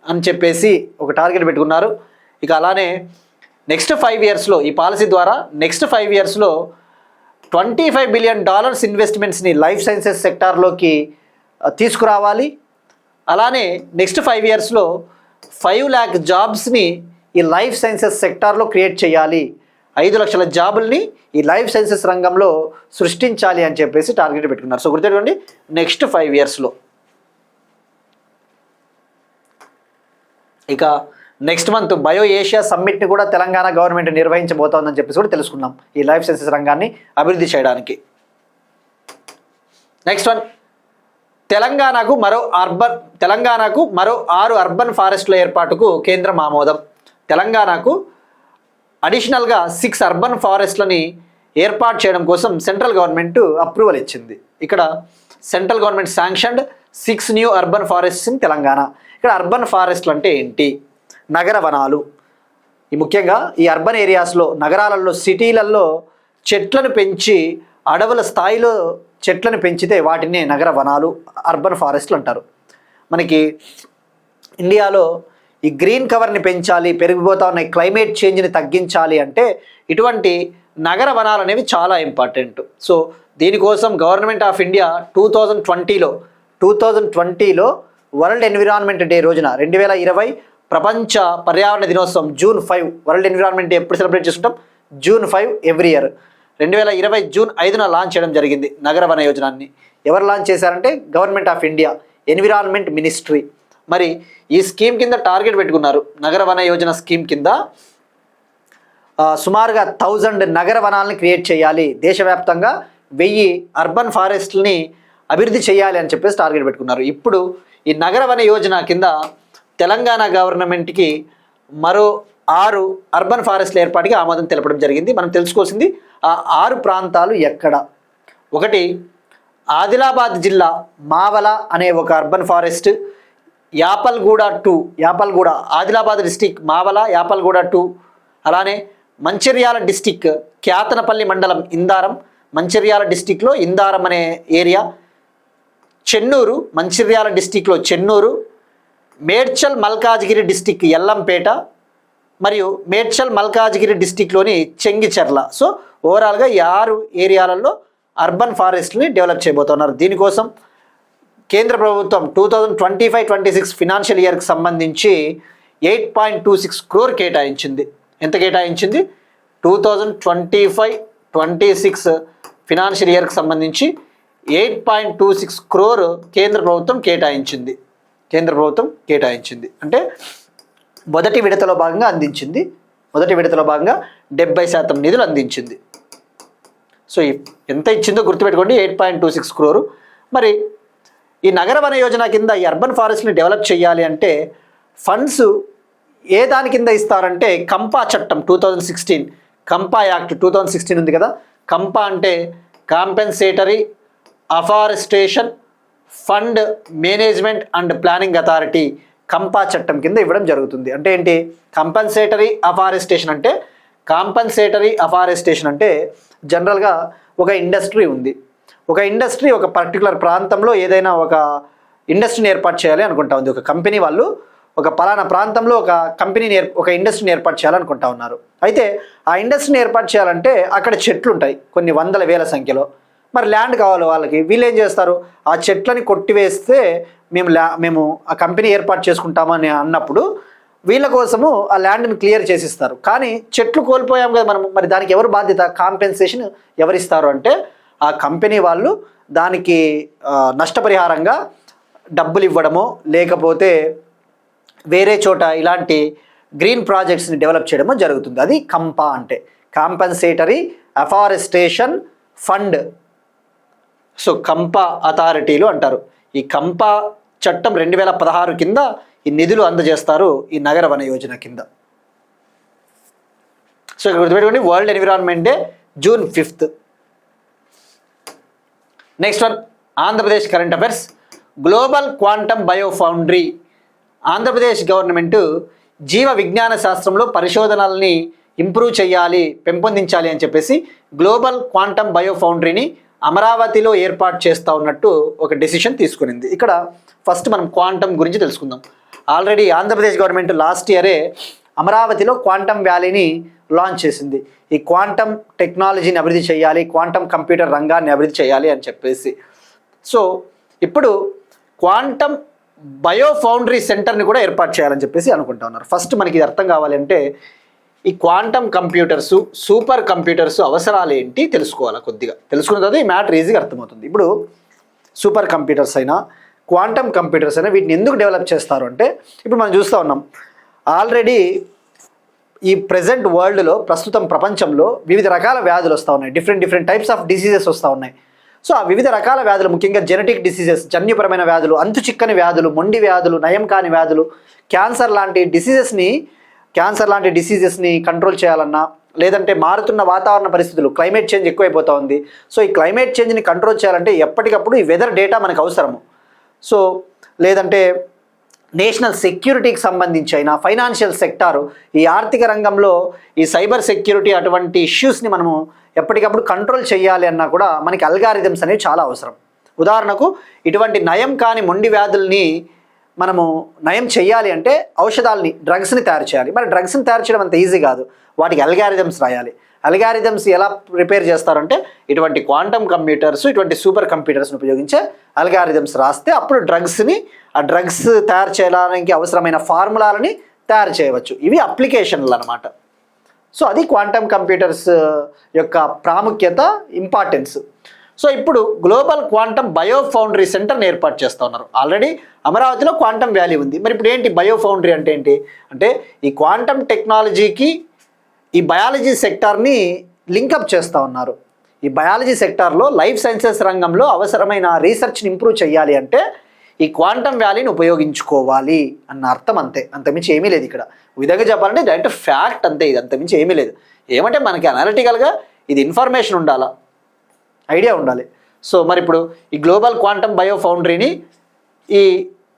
అని చెప్పేసి ఒక టార్గెట్ పెట్టుకున్నారు. ఇక అలానే నెక్స్ట్ 5 yearsలో ఈ పాలసీ ద్వారా నెక్స్ట్ 5 yearsలో $25 బిలియన్ ఇన్వెస్ట్మెంట్స్ని లైఫ్ సైన్సెస్ సెక్టార్లోకి తీసుకురావాలి. అలానే నెక్స్ట్ 5 yearsలో 5 lakh జాబ్స్ని ఈ లైఫ్ సైన్సెస్ సెక్టార్లో క్రియేట్ చేయాలి. 5 లక్షల జాబుల్ని ఈ లైఫ్ సైన్సెస్ రంగంలో సృష్టించాలి అని చెప్పేసి టార్గెట్ పెట్టుకున్నారు. సో గుర్తుపెట్టుకోండి, నెక్స్ట్ 5 yearsలో. ఇక నెక్స్ట్ మంత్ బయో ఏషియా సమ్మిట్ని కూడా తెలంగాణ గవర్నమెంట్ నిర్వహించబోతోందని చెప్పేసి కూడా తెలుసుకున్నాం ఈ లైఫ్ సైన్సెస్ రంగాన్ని అభివృద్ధి చేయడానికి. నెక్స్ట్ వన్, తెలంగాణకు మరో 6 అర్బన్ ఫారెస్ట్ల ఏర్పాటుకు కేంద్రం ఆమోదం. తెలంగాణకు అడిషనల్గా 6 అర్బన్ ఫారెస్ట్లని ఏర్పాటు చేయడం కోసం సెంట్రల్ గవర్నమెంట్ అప్రూవల్ ఇచ్చింది. ఇక్కడ central government sanctioned 6 new urban forests in Telangana. ఇక్కడ అర్బన్ ఫారెస్ట్లు అంటే ఏంటి? నగర వనాలు. ఈ ముఖ్యంగా ఈ అర్బన్ ఏరియాస్లో, నగరాలలో, సిటీలలో చెట్లను పెంచి అడవుల స్థాయిలో చెట్లను పెంచితే వాటిని నగర వనాలు, అర్బన్ ఫారెస్ట్లు అంటారు. మనకి ఇండియాలో ఈ గ్రీన్ కవర్ని పెంచాలి, పెరిగిపోతా ఉన్న క్లైమేట్ చేంజ్ని తగ్గించాలి అంటే ఇటువంటి నగర వనాలు అనేవి చాలా ఇంపార్టెంట్. సో దీనికోసం గవర్నమెంట్ ఆఫ్ ఇండియా 2020లో వరల్డ్ ఎన్విరాన్మెంట్ డే రోజున 2020 ప్రపంచ పర్యావరణ దినోత్సవం June 5 వరల్డ్ ఎన్విరాన్మెంట్ డే ఎప్పుడు సెలబ్రేట్ చేసుకుంటాం? June 5 every year. 2020 June 5న లాంచ్ చేయడం జరిగింది నగర వన యోజనాన్ని. ఎవరు లాంచ్ చేశారంటే government of India, environment ministry. మరి ఈ స్కీమ్ కింద టార్గెట్ పెట్టుకున్నారు. నగర వన యోజన స్కీమ్ కింద సుమారుగా 1000 నగర వనాలని క్రియేట్ చేయాలి, దేశవ్యాప్తంగా 1000 అర్బన్ ఫారెస్ట్లని అభివృద్ధి చేయాలి అని చెప్పేసి టార్గెట్ పెట్టుకున్నారు. ఇప్పుడు ఈ నగర వన యోజన కింద తెలంగాణ గవర్నమెంట్కి మరో 6 అర్బన్ ఫారెస్ట్ల ఏర్పాటుకి ఆమోదం తెలపడం జరిగింది. మనం తెలుసుకోవాల్సింది ఆ 6 ప్రాంతాలు ఎక్కడ. ఒకటి ఆదిలాబాద్ జిల్లా మావల అనే ఒక urban forest, Yapalguda 2, Yapalguda Adilabad district Mavala Yapalguda 2, అలానే మంచిర్యాల డిస్టిక్ క్యాతనపల్లి మండలం ఇందారం, మంచిర్యాల డిస్టిక్లో ఇందారం అనే ఏరియా, చెన్నూరు మంచిర్యాల డిస్టిక్లో చెన్నూరు, మేడ్చల్ మల్కాజ్గిరి డిస్టిక్ ఎల్లంపేట మరియు మేడ్చల్ మల్కాజ్గిరి డిస్టిక్లోని చెంగిచెర్ల. సో ఓవరాల్గా ఈ 6 ఏరియాలలో అర్బన్ ఫారెస్ట్ని డెవలప్ చేయబోతున్నారు. దీనికోసం కేంద్ర ప్రభుత్వం 2025-26 ఫినాన్షియల్ ఇయర్కి సంబంధించి 8.26 crore కేటాయించింది. ఎంత కేటాయించింది? 2025-26 ఫినాన్షియల్ ఇయర్కి సంబంధించి 8.26 crore కేంద్ర ప్రభుత్వం కేటాయించింది. అంటే మొదటి విడతలో భాగంగా అందించింది. మొదటి విడతలో భాగంగా 70% నిధులు అందించింది. సో ఎంత ఇచ్చిందో గుర్తుపెట్టుకోండి, 8.26 crore. మరి ఈ నగర వన యోజన కింద ఈ అర్బన్ ఫారెస్ట్ని డెవలప్ చేయాలి అంటే ఫండ్స్ ఏ దాని కింద ఇస్తారంటే కంపా చట్టం 2016, కంపా యాక్ట్ 2016 ఉంది కదా. కంపా అంటే compensatory afforestation fund management and planning authority, CAMPA చట్టం కింద ఇవ్వడం జరుగుతుంది. అంటే ఏంటి? కాంపెన్సేటరీ అఫారెస్టేషన్ అంటే జనరల్గా ఒక ఇండస్ట్రీ ఉంది. ఒక ఇండస్ట్రీ ఒక పర్టికులర్ ప్రాంతంలో ఏదైనా ఒక ఇండస్ట్రీని ఏర్పాటు చేయాలి అనుకుంటా ఉంది. ఒక కంపెనీ వాళ్ళు ఒక పలానా ప్రాంతంలో ఒక ఇండస్ట్రీని ఏర్పాటు చేయాలనుకుంటా ఉన్నారు. అయితే ఆ ఇండస్ట్రీని ఏర్పాటు చేయాలంటే అక్కడ చెట్లు ఉంటాయి కొన్ని వందల వేల సంఖ్యలో. మరి ల్యాండ్ కావాలి వాళ్ళకి. వీళ్ళు ఏం చేస్తారు? ఆ చెట్లని కొట్టివేస్తే మేము ఆ కంపెనీ ఏర్పాటు చేసుకుంటామని అన్నప్పుడు వీళ్ళ కోసము ఆ ల్యాండ్ని క్లియర్ చేసిస్తారు. కానీ చెట్లు కోల్పోయాం కదా మనం, మరి దానికి ఎవరు బాధ్యత? కాంపెన్సేషన్ ఎవరిస్తారు అంటే ఆ కంపెనీ వాళ్ళు దానికి నష్టపరిహారంగా డబ్బులు ఇవ్వడమో లేకపోతే వేరే చోట ఇలాంటి గ్రీన్ ప్రాజెక్ట్స్ని డెవలప్ చేయడమో జరుగుతుంది. అది కంపా అంటే కాంపెన్సేటరీ అఫారెస్టేషన్ ఫండ్. సో కంపా అథారిటీలు అంటారు. ఈ కంపా చట్టం 2016 కింద ఈ నిధులు అందజేస్తారు ఈ నగర వన యోజన కింద. సో ఇక్కడ గుర్తుపెట్టుకోండి, world environment day June 5th. Next one, Andhra Pradesh current affairs. Global quantum bio foundry. Andhra Pradesh government జీవ విజ్ఞాన శాస్త్రంలో పరిశోధనల్ని ఇంప్రూవ్ చేయాలి, పెంపొందించాలి అని చెప్పేసి గ్లోబల్ క్వాంటమ్ బయో ఫౌండరీని అమరావతిలో ఏర్పాటు చేస్తూ ఉన్నట్టు ఒక డెసిషన్ తీసుకునింది. ఇక్కడ ఫస్ట్ మనం క్వాంటమ్ గురించి తెలుసుకుందాం. ఆల్రెడీ ఆంధ్రప్రదేశ్ గవర్నమెంట్ లాస్ట్ ఇయరే అమరావతిలో క్వాంటమ్ వ్యాలీని లాంచ్ చేసింది. ఈ క్వాంటమ్ టెక్నాలజీని అభివృద్ధి చేయాలి, క్వాంటమ్ కంప్యూటర్ రంగాన్ని అభివృద్ధి చేయాలి అని చెప్పేసి. సో ఇప్పుడు క్వాంటమ్ బయో ఫౌండరీ సెంటర్ని కూడా ఏర్పాటు చేయాలని చెప్పేసి అనుకుంటా ఉన్నారు. ఫస్ట్ మనకి ఇది అర్థం కావాలంటే ఈ క్వాంటమ్ కంప్యూటర్సు, సూపర్ కంప్యూటర్స్ అవసరాలు ఏంటి తెలుసుకోవాలి. కొద్దిగా తెలుసుకున్న తర్వాత ఈ మ్యాటర్ ఈజీగా అర్థమవుతుంది. ఇప్పుడు సూపర్ కంప్యూటర్స్ అయినా క్వాంటమ్ కంప్యూటర్స్ అయినా వీటిని ఎందుకు డెవలప్ చేస్తారు అంటే ఇప్పుడు మనం చూస్తూ ఉన్నాం ఆల్రెడీ ఈ ప్రెజెంట్ వరల్డ్లో, ప్రస్తుతం ప్రపంచంలో వివిధ రకాల వ్యాధులు వస్తూ ఉన్నాయి. డిఫరెంట్ టైప్స్ ఆఫ్ డిసీజెస్ వస్తూ ఉన్నాయి. సో ఆ వివిధ రకాల వ్యాధులు, ముఖ్యంగా జెనెటిక్ డిసీజెస్, జన్యుపరమైన వ్యాధులు, అంతు చిక్కని వ్యాధులు, మొండి వ్యాధులు, నయం కాని వ్యాధులు, క్యాన్సర్ లాంటి డిసీజెస్ని కంట్రోల్ చేయాలన్నా, లేదంటే మారుతున్న వాతావరణ పరిస్థితులు, క్లైమేట్ చేంజ్ ఎక్కువైపోతూ ఉంది. సో ఈ క్లైమేట్ చేంజ్ని కంట్రోల్ చేయాలంటే ఎప్పటికప్పుడు ఈ వెదర్ డేటా మనకు అవసరము. సో లేదంటే నేషనల్ సెక్యూరిటీకి సంబంధించి అయినా, ఫైనాన్షియల్ సెక్టారు, ఈ ఆర్థిక రంగంలో ఈ సైబర్ సెక్యూరిటీ అటువంటి ఇష్యూస్ని మనము ఎప్పటికప్పుడు కంట్రోల్ చేయాలి అన్నా కూడా మనకి అల్గారిథమ్స్ అనేవి చాలా అవసరం. ఉదాహరణకు ఇటువంటి నయం కాని మొండి వ్యాధుల్ని మనము నయం చేయాలి అంటే ఔషధాలని, డ్రగ్స్ని తయారు చేయాలి. మరి డ్రగ్స్ని తయారు చేయడం అంత ఈజీ కాదు, వాటికి అల్గారిథమ్స్ రాయాలి. అల్గారిథమ్స్ ఎలా ప్రిపేర్ చేస్తారంటే ఇటువంటి క్వాంటమ్ కంప్యూటర్స్, ఇటువంటి సూపర్ కంప్యూటర్స్ని ఉపయోగించే అల్గారిథమ్స్ రాస్తే అప్పుడు డ్రగ్స్ తయారు చేయడానికి అవసరమైన ఫార్ములాలని తయారు చేయవచ్చు. ఇవి అప్లికేషన్లు అన్నమాట. సో అది క్వాంటమ్ కంప్యూటర్స్ యొక్క ప్రాముఖ్యత, ఇంపార్టెన్స్. సో ఇప్పుడు గ్లోబల్ క్వాంటమ్ బయో ఫౌండరీ సెంటర్ని ఏర్పాటు చేస్తూ ఉన్నారు. ఆల్రెడీ అమరావతిలో క్వాంటమ్ వ్యాలీ ఉంది. మరి ఇప్పుడు ఏంటి బయో ఫౌండరీ అంటే ఏంటి అంటే ఈ క్వాంటమ్ టెక్నాలజీకి ఈ బయాలజీ సెక్టార్ని లింకప్ చేస్తూ ఉన్నారు. ఈ బయాలజీ సెక్టార్లో లైఫ్ సైన్సెస్ రంగంలో అవసరమైన రీసెర్చ్ని ఇంప్రూవ్ చేయాలి అంటే ఈ క్వాంటమ్ వ్యాలీని ఉపయోగించుకోవాలి అన్న అర్థం, అంతే, అంతమించి ఏమీ లేదు. ఇక్కడ విధంగా చెప్పాలంటే డైరెక్ట్ ఫ్యాక్ట్ అంతే, ఇది అంతమించి ఏమీ లేదు. ఏమంటే మనకి అనలిటికల్గా ఇది ఇన్ఫర్మేషన్ ఉండాలా, ఐడియా ఉండాలి. సో మరి ఇప్పుడు ఈ గ్లోబల్ క్వాంటమ్ బయో ఫౌండరీని ఈ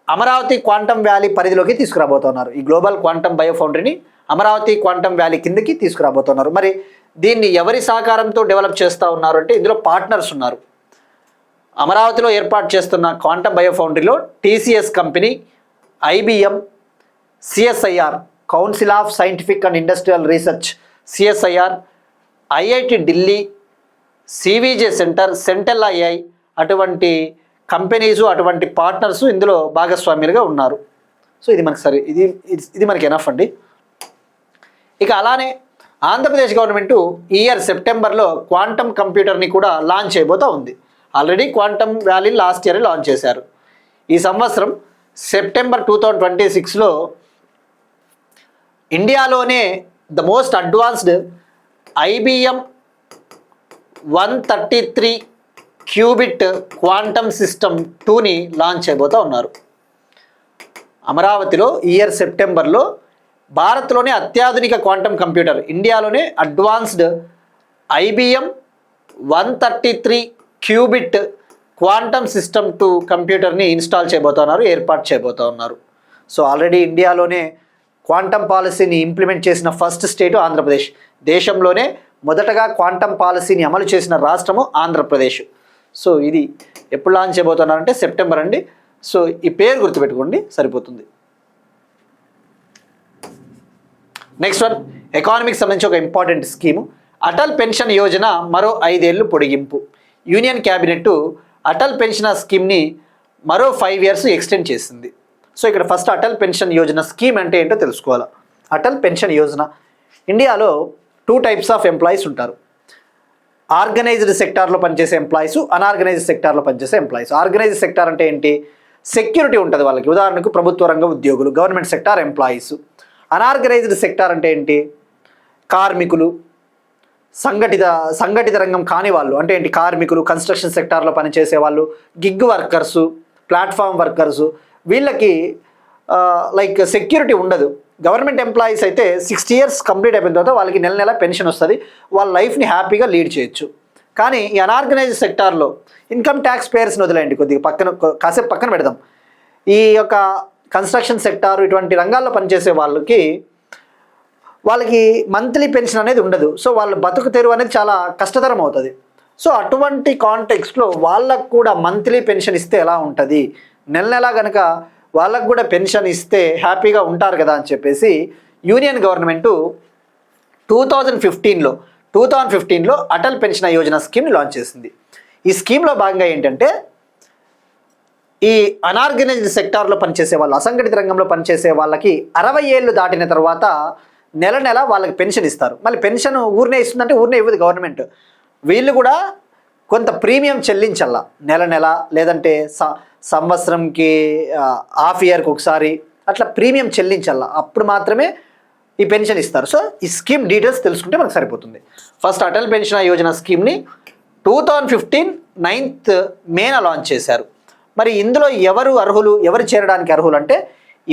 అమరావతి క్వాంటమ్ వ్యాలీ పరిధిలోకి తీసుకురాబోతున్నారు. ఈ గ్లోబల్ క్వాంటమ్ బయో ఫౌండరీని అమరావతి క్వాంటమ్ వ్యాలీ కిందకి తీసుకురాబోతున్నారు. మరి దీన్ని ఎవరి సహకారంతో డెవలప్ చేస్తూ ఉన్నారు అంటే ఇందులో పార్ట్నర్స్ ఉన్నారు. అమరావతిలో ఏర్పాటు చేస్తున్న క్వాంటమ్ బయో ఫౌండరీలో TCS company, IBM, CSIR council of scientific and industrial research CSIR, IIT Delhi, CVJ centre, సెంటెల్ ఐఐ అటువంటి కంపెనీసు, అటువంటి పార్ట్నర్సు ఇందులో భాగస్వామ్యులుగా ఉన్నారు. సో ఇది మనకి సరే, ఇది మనకి ఎనఫ్ అండి. ఇక అలానే ఆంధ్రప్రదేశ్ గవర్నమెంటు ఈ ఇయర్ సెప్టెంబర్లో క్వాంటమ్ కంప్యూటర్ని కూడా లాంచ్ చేయబోతూ ఉంది. Already quantum valley last year launch చేశారు. ఈ సంవత్సరం సెప్టెంబర్ 2026లో ఇండియాలోనే the most advanced IBM 133 cubit quantum system 2ని లాంచ్ చేయబోతూ ఉన్నారు. అమరావతిలో ఈ ఇయర్ సెప్టెంబర్లో భారత్లోనే అత్యాధునిక క్వాంటమ్ కంప్యూటర్, ఇండియాలోనే advanced IBM 133 cubit quantum system 2 కంప్యూటర్ని install చేయబోతున్నారు, ఏర్పాటు చేయబోతూ ఉన్నారు. సో ఆల్రెడీ ఇండియాలోనే క్వాంటమ్ పాలసీని ఇంప్లిమెంట్ చేసిన ఫస్ట్ స్టేటు ఆంధ్రప్రదేశ్. దేశంలోనే మొదటగా క్వాంటమ్ పాలసీని అమలు చేసిన రాష్ట్రము ఆంధ్రప్రదేశ్. సో ఇది ఎప్పుడు లాంచ్ చేయబోతున్నారంటే సెప్టెంబర్ అండి. సో ఈ పేరు గుర్తుపెట్టుకోండి సరిపోతుంది. నెక్స్ట్ వన్, ఎకానమీకి సంబంధించి ఒక important scheme, Atal pension Yojana మరో 5 ఏళ్ళు పొడిగింపు. యూనియన్ క్యాబినెట్ అటల్ పెన్షన్ స్కీమ్ని మరో 5 years ఎక్స్టెండ్ చేసింది. సో ఇక్కడ first Atal pension Yojana scheme అంటే ఏంటో తెలుసుకోవాలి. అటల్ పెన్షన్ యోజన, ఇండియాలో 2 types ఆఫ్ ఎంప్లాయీస్ ఉంటారు. ఆర్గనైజ్డ్ సెక్టార్లో పనిచేసే ఎంప్లాయీస్, అన్ఆర్గనైజ్డ్ సెక్టార్లో పనిచేసే ఎంప్లాయీస్. ఆర్గనైజ్డ్ సెక్టార్ అంటే ఏంటి? సెక్యూరిటీ ఉంటుంది వాళ్ళకి, ఉదాహరణకు ప్రభుత్వ రంగ ఉద్యోగులు, government sector employees. Unorganised sector అంటే ఏంటి? కార్మికులు, సంఘటిత రంగం కాని వాళ్ళు అంటే ఏంటి? కార్మికులు, కన్స్ట్రక్షన్ సెక్టార్లో పనిచేసే వాళ్ళు, గిగ్ వర్కర్సు, ప్లాట్ఫామ్ వర్కర్సు. వీళ్ళకి లైక్ సెక్యూరిటీ ఉండదు. గవర్నమెంట్ ఎంప్లాయీస్ అయితే 60 years కంప్లీట్ అయిపోయిన తర్వాత వాళ్ళకి నెల నెల పెన్షన్ వస్తుంది, వాళ్ళ లైఫ్ని హ్యాపీగా లీడ్ చేయొచ్చు. కానీ ఈ అన్ఆర్గనైజ్డ్ సెక్టార్లో ఇన్కమ్ ట్యాక్స్ పేయర్స్ని వదిలేయండి, కొద్దిగా కాసేపు పక్కన పెడదాం. ఈ యొక్క కన్స్ట్రక్షన్ సెక్టార్ ఇటువంటి రంగాల్లో పనిచేసే వాళ్ళకి మంత్లీ పెన్షన్ అనేది ఉండదు. సో వాళ్ళ బతుకు తెరువు అనేది చాలా కష్టతరం అవుతుంది. సో అటువంటి కాంటెక్స్ట్లో వాళ్ళకు కూడా మంత్లీ పెన్షన్ ఇస్తే ఎలా ఉంటుంది, నెల నెల కనుక వాళ్ళకు కూడా పెన్షన్ ఇస్తే హ్యాపీగా ఉంటారు కదా అని చెప్పేసి యూనియన్ గవర్నమెంటు 2015లో అటల్ పెన్షన్ యోజన స్కీమ్ని లాంచ్ చేసింది. ఈ స్కీమ్లో భాగంగా ఏంటంటే ఈ అన్ఆర్గనైజ్డ్ సెక్టార్లో పనిచేసే వాళ్ళు, అసంఘటిత రంగంలో పనిచేసే వాళ్ళకి 60 ఏళ్ళు దాటిన తర్వాత నెల నెల వాళ్ళకి పెన్షన్ ఇస్తారు. మళ్ళీ పెన్షన్ ఊరినే ఇస్తుందంటే ఊరినే ఇవ్వదు గవర్నమెంట్, వీళ్ళు కూడా కొంత ప్రీమియం చెల్లించాల నెల నెల, లేదంటే సంవత్సరంకి హాఫ్ ఇయర్కి ఒకసారి అట్లా ప్రీమియం చెల్లించాల, అప్పుడు మాత్రమే ఈ పెన్షన్ ఇస్తారు. సో ఈ స్కీమ్ డీటెయిల్స్ తెలుసుకుంటే మనకు సరిపోతుంది. ఫస్ట్ అటల్ పెన్షన్ యోజన స్కీమ్ని 2015 9th May లాంచ్ చేశారు. మరి ఇందులో ఎవరు చేరడానికి అర్హులు అంటే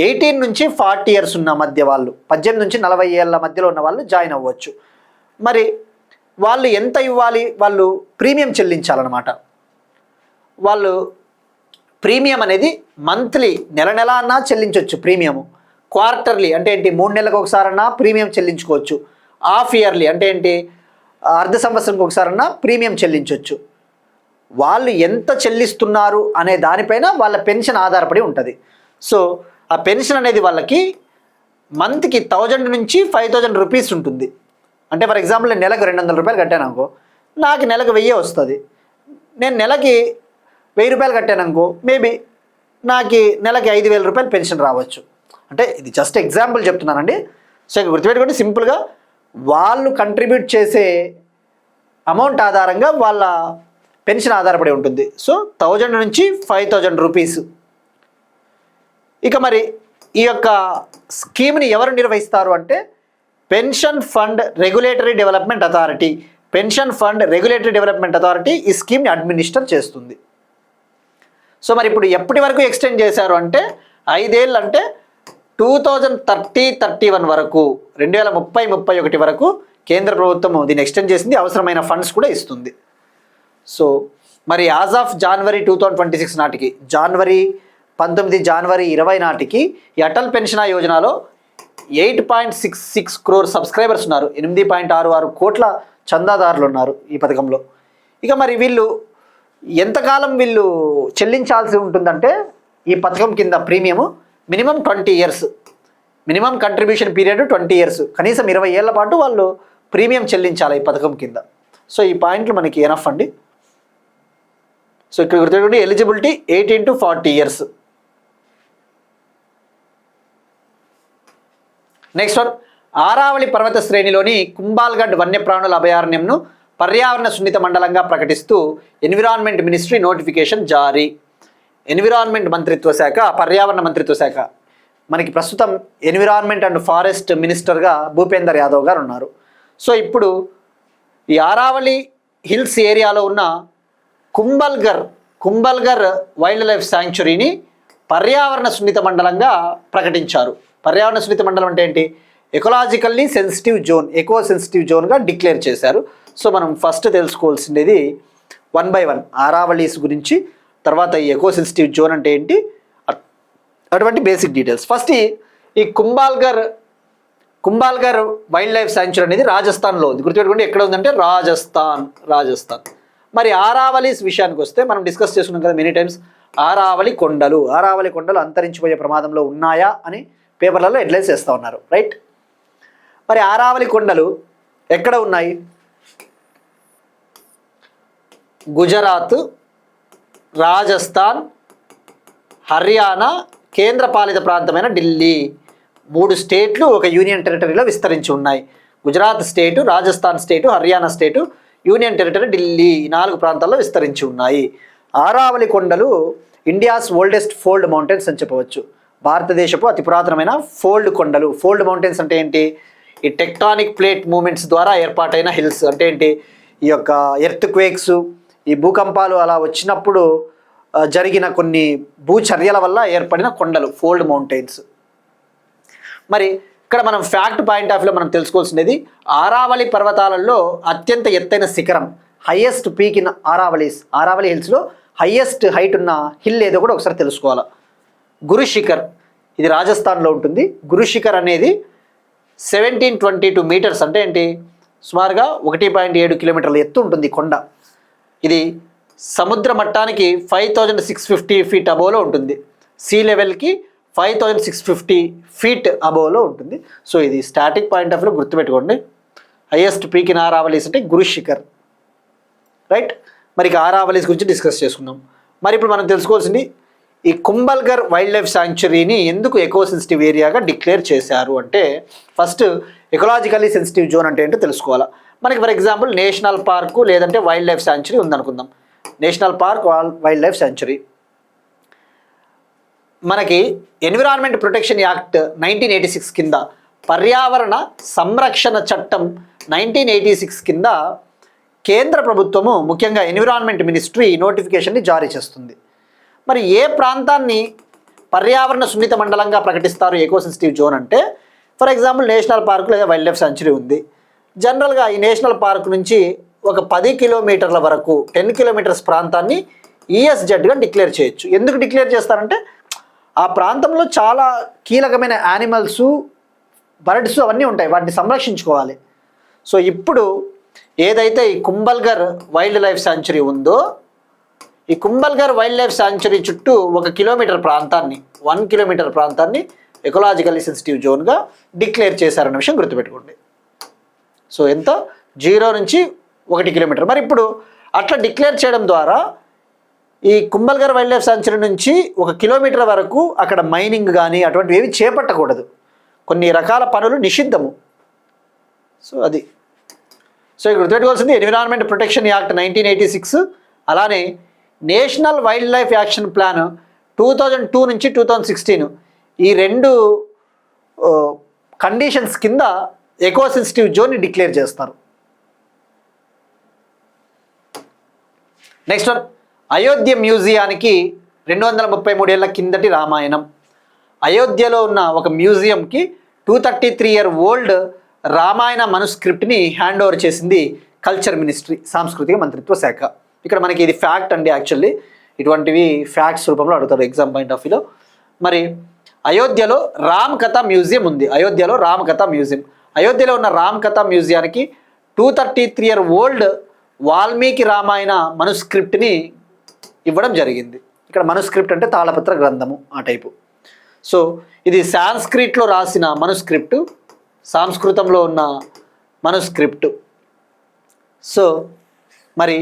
18 నుంచి 40 years ఉన్న మధ్య వాళ్ళు, 18 నుంచి 40 ఏళ్ళ మధ్యలో ఉన్న వాళ్ళు జాయిన్ అవ్వచ్చు. మరి వాళ్ళు ఎంత ఇవ్వాలి? వాళ్ళు ప్రీమియం చెల్లించాలన్నమాట. వాళ్ళు ప్రీమియం అనేది మంత్లీ, నెల నెల అన్నా చెల్లించవచ్చు ప్రీమియము. క్వార్టర్లీ అంటే ఏంటి? 3 నెలలకు ఒకసారన్నా ప్రీమియం చెల్లించుకోవచ్చు. హాఫ్ ఇయర్లీ అంటే ఏంటి? అర్ధ సంవత్సరంకి ఒకసారన్నా ప్రీమియం చెల్లించవచ్చు. వాళ్ళు ఎంత చెల్లిస్తున్నారు అనే దానిపైన వాళ్ళ పెన్షన్ ఆధారపడి ఉంటుంది. సో ఆ పెన్షన్ అనేది వాళ్ళకి మంత్కి 1000 నుంచి 5000 రూపీస్ ఉంటుంది. అంటే ఫర్ ఎగ్జాంపుల్ నేను నెలకు 200 రూపాయలు కట్టాను అనుకో, నాకు నెలకు 1000 వస్తుంది. నేను నెలకి 1000 రూపాయలు కట్టాను అనుకో, మేబీ నాకు నెలకి 5000 రూపాయలు పెన్షన్ రావచ్చు. అంటే ఇది జస్ట్ ఎగ్జాంపుల్ చెప్తున్నానండి. సో ఇక గుర్తుపెట్టుకోండి, సింపుల్గా వాళ్ళు కంట్రిబ్యూట్ చేసే అమౌంట్ ఆధారంగా వాళ్ళ పెన్షన్ ఆధారపడి ఉంటుంది. సో 1000 నుంచి 5000 రూపీస్. ఇక మరి ఈ యొక్క స్కీమ్ని ఎవరు నిర్వహిస్తారు అంటే pension fund regulatory development authority. Pension fund regulatory development authority ఈ స్కీమ్ని అడ్మినిస్టర్ చేస్తుంది. సో మరి ఇప్పుడు ఎప్పటి వరకు ఎక్స్టెండ్ చేశారు అంటే 5 ఏళ్ళు, అంటే 2030-31 వరకు, 2030-31 వరకు కేంద్ర ప్రభుత్వం దీన్ని ఎక్స్టెండ్ చేసింది. అవసరమైన ఫండ్స్ కూడా ఇస్తుంది. సో మరి యాజ్ ఆఫ్ జనవరి 2026 నాటికి, జనవరి 20 నాటికి ఈ అటల్ పెన్షన్ యోజనలో 8.66 crore సబ్స్క్రైబర్స్ ఉన్నారు. 8.66 కోట్ల చందాదారులు ఉన్నారు ఈ పథకంలో. ఇక మరి వీళ్ళు ఎంతకాలం వీళ్ళు చెల్లించాల్సి ఉంటుందంటే ఈ పథకం కింద premium minimum 20 years, minimum contribution period 20 years, కనీసం 20 ఏళ్ల పాటు వాళ్ళు ప్రీమియం చెల్లించాలి ఈ పథకం కింద. సో ఈ పాయింట్లు మనకి ఎనఫ్ అండి. సో ఇక్కడ గుర్తుపెట్టుకోండి, eligibility 18 to 40 years. Next one, Aravalli పర్వత శ్రేణిలోని కుంభాల్గఢ్ వన్యప్రాణుల అభయారణ్యంను పర్యావరణ సున్నిత మండలంగా ప్రకటిస్తూ ఎన్విరాన్మెంట్ మినిస్ట్రీ నోటిఫికేషన్ జారీ. ఎన్విరాన్మెంట్ మంత్రిత్వ శాఖ, పర్యావరణ మంత్రిత్వ శాఖ, మనకి ప్రస్తుతం ఎన్విరాన్మెంట్ అండ్ ఫారెస్ట్ మినిస్టర్గా భూపేందర్ యాదవ్ గారు ఉన్నారు. సో ఇప్పుడు ఈ ఆరావళి హిల్స్ ఏరియాలో ఉన్న కుంభల్గర్ వైల్డ్ లైఫ్ శాంక్చురీని పర్యావరణ సున్నిత మండలంగా ప్రకటించారు. పర్యావరణ సున్నిత మండలం అంటే ఏంటి? Ecologically sensitive zone, eco sensitive జోన్గా డిక్లేర్ చేశారు. సో మనం ఫస్ట్ తెలుసుకోవాల్సింది 1 by 1 ఆరావళీస్ గురించి, తర్వాత ఈ ఎకో సెన్సిటివ్ జోన్ అంటే ఏంటి, అటువంటి బేసిక్ డీటెయిల్స్. ఫస్ట్ ఈ కుంభాల్గర్ వైల్డ్ లైఫ్ శాంక్చురీ అనేది రాజస్థాన్లో ఉంది. గుర్తుపెట్టుకోండి, ఎక్కడ ఉందంటే రాజస్థాన్. మరి ఆరావళీస్ విషయానికి వస్తే మనం డిస్కస్ చేసుకున్నాం కదా మెనీ టైమ్స్, ఆరావళి కొండలు అంతరించిపోయే ప్రమాదంలో ఉన్నాయా అని పేపర్లలో హెడ్లైన్స్ చేస్తూ ఉన్నారు, రైట్? మరి ఆరావళి కొండలు ఎక్కడ ఉన్నాయి? గుజరాత్, రాజస్థాన్, హర్యానా, కేంద్రపాలిత ప్రాంతమైన ఢిల్లీ, 3 స్టేట్లు ఒక యూనియన్ టెరిటరీలో విస్తరించి ఉన్నాయి. గుజరాత్ స్టేటు, రాజస్థాన్ స్టేటు, హర్యానా స్టేటు, యూనియన్ టెరిటరీ ఢిల్లీ, ఈ 4 ప్రాంతాల్లో విస్తరించి ఉన్నాయి. ఆరావళి కొండలు ఇండియాస్ ఓల్డెస్ట్ ఫోల్డ్ మౌంటైన్స్ అని చెప్పవచ్చు. భారతదేశపు అతి పురాతనమైన ఫోల్డ్ కొండలు. ఫోల్డ్ మౌంటైన్స్ అంటే ఏంటి? ఈ టెక్టానిక్ ప్లేట్ మూమెంట్స్ ద్వారా ఏర్పాటైన హిల్స్. అంటే ఏంటి? ఈ యొక్క ఎర్త్ క్వేక్స్, ఈ భూకంపాలు అలా వచ్చినప్పుడు జరిగిన కొన్ని భూచర్యల వల్ల ఏర్పడిన కొండలు ఫోల్డ్ మౌంటైన్స్. మరి ఇక్కడ మనం ఫ్యాక్ట్ పాయింట్ ఆఫ్ వ్యూలో మనం తెలుసుకోవాల్సినది, ఆరావళి పర్వతాలలో అత్యంత ఎత్తైన శిఖరం, హైయెస్ట్ పీక్ ఇన్ ఆరావళి హిల్స్లో హైయెస్ట్ హైట్ ఉన్న హిల్ ఏదో కూడా ఒకసారి తెలుసుకోవాలి. గురు శిఖర్, ఇది రాజస్థాన్లో ఉంటుంది. గురు శిఖర్ అనేది 1722 meters, అంటే ఏంటి, సుమారుగా 1.7 kilometers ఎత్తు ఉంటుంది కొండ. ఇది సముద్ర మట్టానికి 5650 feet అబోవ్లో ఉంటుంది. సీ లెవెల్కి 5650 feet అబోవ్లో ఉంటుంది. సో ఇది స్టాటిక్ పాయింట్ ఆఫ్ వ్యూ గుర్తుపెట్టుకోండి. హైయెస్ట్ పీక్ ఇన్ ఆరావళీస్ అంటే గురు శిఖర్, రైట్? మరి ఆరావళీస్ గురించి డిస్కస్ చేసుకున్నాం. మరి ఇప్పుడు మనం తెలుసుకోవాల్సింది, ఈ కుంభల్గర్ వైల్డ్ లైఫ్ శాంక్చురీని ఎందుకు ఎకో సెన్సిటివ్ ఏరియాగా డిక్లేర్ చేశారు అంటే, ఫస్ట్ ఎకలాజికల్లీ సెన్సిటివ్ జోన్ అంటే ఏంటో తెలుసుకోవాలి. మనకి ఫర్ ఎగ్జాంపుల్ నేషనల్ పార్కు లేదంటే వైల్డ్ లైఫ్ శాంక్చురీ ఉందనుకుందాం. National park, wild life sanctuary. మనకి ఎన్విరాన్మెంట్ ప్రొటెక్షన్ యాక్ట్ 1986 కింద, పర్యావరణ సంరక్షణ చట్టం 1986 కింద కేంద్ర ప్రభుత్వము, ముఖ్యంగా ఎన్విరాన్మెంట్ మినిస్ట్రీ నోటిఫికేషన్ని జారీ చేస్తుంది. మరి ఏ ప్రాంతాన్ని పర్యావరణ సున్నిత మండలంగా ప్రకటిస్తారు ఎకో సెన్సిటివ్ జోన్ అంటే, ఫర్ ఎగ్జాంపుల్ నేషనల్ పార్క్ లేదా వైల్డ్ లైఫ్ శాంక్చురీ ఉంది. జనరల్గా ఈ నేషనల్ పార్క్ నుంచి ఒక 10 kilometers వరకు 10 kilometers ప్రాంతాన్ని ఈఎస్జెడ్గా డిక్లేర్ చేయొచ్చు. ఎందుకు డిక్లేర్ చేస్తారంటే, ఆ ప్రాంతంలో చాలా కీలకమైన యానిమల్స్, బర్డ్స్ అవన్నీ ఉంటాయి, వాటిని సంరక్షించుకోవాలి. సో ఇప్పుడు ఏదైతే ఈ కుంభల్గర్ వైల్డ్ లైఫ్ శాంక్చురీ ఉందో, ఈ కుంభల్గర్ వైల్డ్ లైఫ్ శాంక్చురీ చుట్టూ 1 kilometer ప్రాంతాన్ని, 1 kilometer ప్రాంతాన్ని ఎకలాజికల్లీ సెన్సిటివ్ జోన్గా డిక్లేర్ చేశారన్న విషయం గుర్తుపెట్టుకోండి. సో ఎంత? 0 నుంచి 1 kilometer. మరి ఇప్పుడు అట్లా డిక్లేర్ చేయడం ద్వారా ఈ కుంభల్గర్ వైల్డ్ లైఫ్ శాంక్చురీ నుంచి 1 kilometer వరకు అక్కడ మైనింగ్ కానీ అటువంటివి ఏవి చేపట్టకూడదు. కొన్ని రకాల పనులు నిషిద్ధము. సో అది. సో ఇక్కడ గుర్తుపెట్టుకోవాల్సింది ఎన్విరాన్మెంట్ ప్రొటెక్షన్ యాక్ట్ 1986, అలానే national wild life action plan 2002 నుంచి 2016, ఈ 2 కండిషన్స్ కింద ఎకో సెన్సిటివ్ జోన్ని డిక్లేర్ చేస్తారు. నెక్స్ట్ వన్, అయోధ్య మ్యూజియానికి 233 ఏళ్ల కిందటి రామాయణం. అయోధ్యలో ఉన్న ఒక మ్యూజియంకి 233-year-old రామాయణ మనుస్క్రిప్ట్ని హ్యాండ్ ఓవర్ చేసింది కల్చర్ మినిస్ట్రీ, సాంస్కృతిక మంత్రిత్వ శాఖ. ఇక్కడ మనకి ఇది ఫ్యాక్ట్ అండి. యాక్చువల్లీ ఇటువంటివి ఫ్యాక్ట్స్ రూపంలో అడుగుతారు ఎగ్జామ్ పాయింట్ ఆఫ్ వ్యూలో. మరి అయోధ్యలో రామ్ కథా మ్యూజియం ఉంది. అయోధ్యలో రామ్ కథా మ్యూజియం. అయోధ్యలో ఉన్న రామ్ కథా మ్యూజియానికి 233 ఓల్డ్ వాల్మీకి రామాయణ మనుస్క్రిప్ట్ని ఇవ్వడం జరిగింది. ఇక్కడ మనుస్క్రిప్ట్ అంటే తాళపత్ర గ్రంథము ఆ టైపు. సో ఇది సాంస్క్రిట్లో రాసిన మనుస్క్రిప్ట్, సంస్కృతంలో ఉన్న మనుస్క్రిప్ట్. సో మరి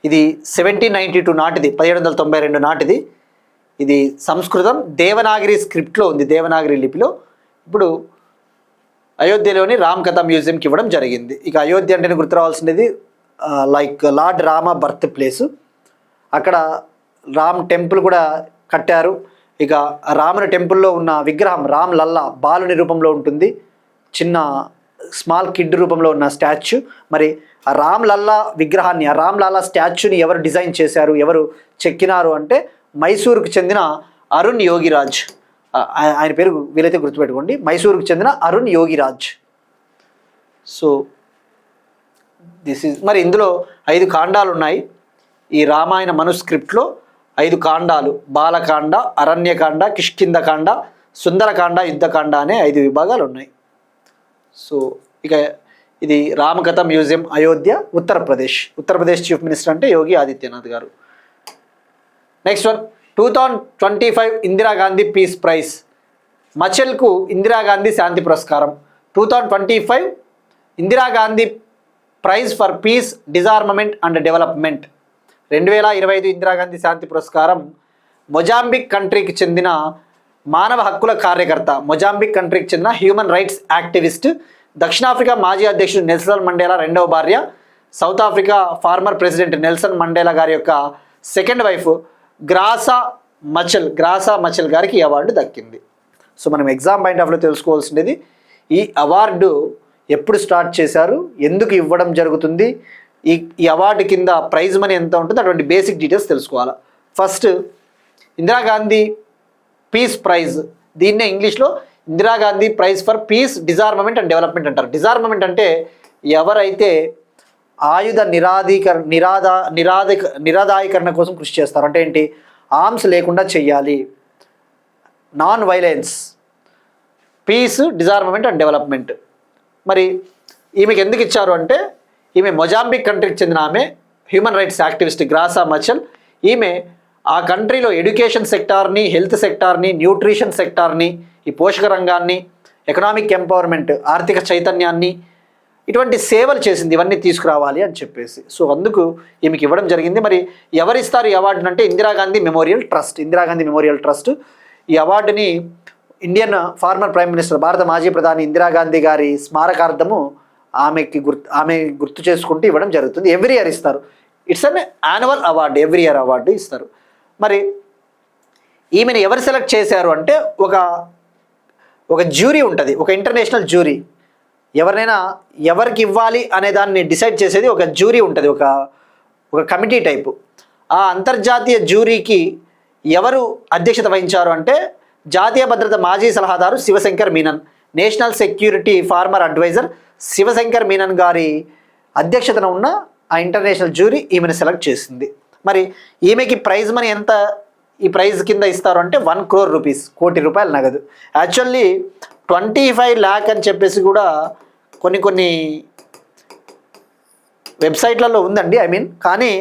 ఇది 1792 నాటిది, 1792 నాటిది. ఇది సంస్కృతం దేవనాగరి స్క్రిప్ట్లో ఉంది, దేవనాగరి లిపిలో. ఇప్పుడు అయోధ్యలోని రామ్ కథా మ్యూజియంకి ఇవ్వడం జరిగింది. ఇక అయోధ్య అంటేనే గుర్తు రావాల్సినది like lord Rama birth place. అక్కడ రామ్ టెంపుల్ కూడా కట్టారు. ఇక రాముని టెంపుల్లో ఉన్న విగ్రహం రామ్ లల్లా బాలుని రూపంలో ఉంటుంది, చిన్న స్మాల్ కిడ్ రూపంలో ఉన్న స్టాచ్యూ. మరి ఆ రామ్ లల్లా విగ్రహాన్ని, ఆ రామ్ లల్లా స్టాచ్యూని ఎవరు డిజైన్ చేశారు, ఎవరు చెక్కినారు అంటే మైసూరుకు చెందిన అరుణ్ యోగిరాజ్. ఆయన పేరు వీలైతే గుర్తుపెట్టుకోండి, మైసూరుకు చెందిన అరుణ్ యోగిరాజ్. సో మరి ఇందులో 5 కాండాలు ఉన్నాయి. ఈ రామాయణ మనుస్క్రిప్ట్లో 5 కాండాలు, బాలకాండ, అరణ్యకాండ, కిష్కింధకాండ, సుందరకాండ, యుద్ధకాండ అనే 5 విభాగాలు ఉన్నాయి. సో ఇక ఇది రామకథ museum, Ayodhya, Uttar Pradesh chief minister అంటే యోగి ఆదిత్యనాథ్ గారు. Next one, 2025 Indira Gandhi peace praise. మచెల్కు Indira Gandhi శాంతి పురస్కారం. 2025 Indira Gandhi prize for peace, disarmament and development. 2025 Indira Gandhi శాంతి పురస్కారం మొజాంబిక్ కంట్రీకి చెందిన మానవ హక్కుల కార్యకర్త, మొజాంబిక్ కంట్రీకి చెందిన హ్యూమన్ రైట్స్ యాక్టివిస్ట్, దక్షిణాఫ్రికా మాజీ అధ్యక్షుడు నెల్సన్ మండేలా రెండవ భార్య, south Africa former president Nelson Mandela గారి యొక్క సెకండ్ వైఫ్ గ్రాసా మచెల్ గారికి ఈ అవార్డు దక్కింది. సో మనం ఎగ్జామ్ పాయింట్ ఆఫ్ వ్యూలో తెలుసుకోవాల్సినది ఈ అవార్డు ఎప్పుడు స్టార్ట్ చేశారు, ఎందుకు ఇవ్వడం జరుగుతుంది, ఈ అవార్డు కింద ప్రైజ్ మనీ ఎంత ఉంటుంది, అటువంటి బేసిక్ డీటెయిల్స్ తెలుసుకోవాలి. ఫస్ట్ ఇందిరాగాంధీ పీస్ ప్రైజ్, దీన్నే ఇంగ్లీష్లో Indira Gandhi prize for peace, disarmament and development అంటారు. డిజార్మమెంట్ అంటే ఎవరైతే ఆయుధ నిరాదాయకరణ కోసం కృషి చేస్తారు, అంటే ఏంటి, ఆర్మ్స్ లేకుండా చెయ్యాలి, non violence, peace, disarmament and development. మరి ఈమెకి ఎందుకు ఇచ్చారు అంటే ఈమె మొజాంబిక్ కంట్రీకి చెందిన ఆమె, హ్యూమన్ రైట్స్ యాక్టివిస్ట్ గ్రాసా మచెల్. ఈమె ఆ కంట్రీలో ఎడ్యుకేషన్ సెక్టార్ని, హెల్త్ సెక్టార్ని, న్యూట్రిషన్ సెక్టార్ని, ఈ పోషక రంగాన్ని, ఎకనామిక్ ఎంపవర్మెంట్, ఆర్థిక చైతన్యాన్ని, ఇటువంటి సేవలు చేసింది, ఇవన్నీ తీసుకురావాలి అని చెప్పేసి. సో అందుకు ఈమెకి ఇవ్వడం జరిగింది. మరి ఎవరిస్తారు ఈ అవార్డుని అంటే ఇందిరాగాంధీ మెమోరియల్ ట్రస్ట్. ఈ అవార్డుని ఇండియన్ ఫార్మర్ ప్రైమ్ మినిస్టర్, భారత మాజీ ప్రధాని ఇందిరాగాంధీ గారి స్మారకార్థము ఆమె గుర్తు చేసుకుంటూ ఇవ్వడం జరుగుతుంది. ఎవ్రీ ఇయర్ ఇస్తారు. It's an annual award, every year award ఇస్తారు. మరి ఈమెను ఎవరు సెలెక్ట్ చేశారు అంటే ఒక జ్యూరీ ఉంటుంది, ఒక ఇంటర్నేషనల్ జ్యూరీ. ఎవరినైనా ఎవరికి ఇవ్వాలి అనే దాన్ని డిసైడ్ చేసేది ఒక జ్యూరీ ఉంటుంది, ఒక కమిటీ టైపు. ఆ అంతర్జాతీయ జ్యూరీకి ఎవరు అధ్యక్షత వహించారు అంటే జాతీయ భద్రత మాజీ సలహాదారు Shivshankar Menon, national security former adviser Shivshankar Menon గారి అధ్యక్షతన ఉన్న ఆ ఇంటర్నేషనల్ జ్యూరీ ఈమెను సెలెక్ట్ చేసింది. మరి ఈమెకి ప్రైజ్ మనీ ఎంత ఈ ప్రైజ్ కింద ఇస్తారు అంటే 1 crore రూపీస్, ₹1 కోటి నగదు. యాక్చువల్లీ 25 lakh అని చెప్పేసి కూడా కొన్ని వెబ్సైట్లలో ఉందండి, కానీ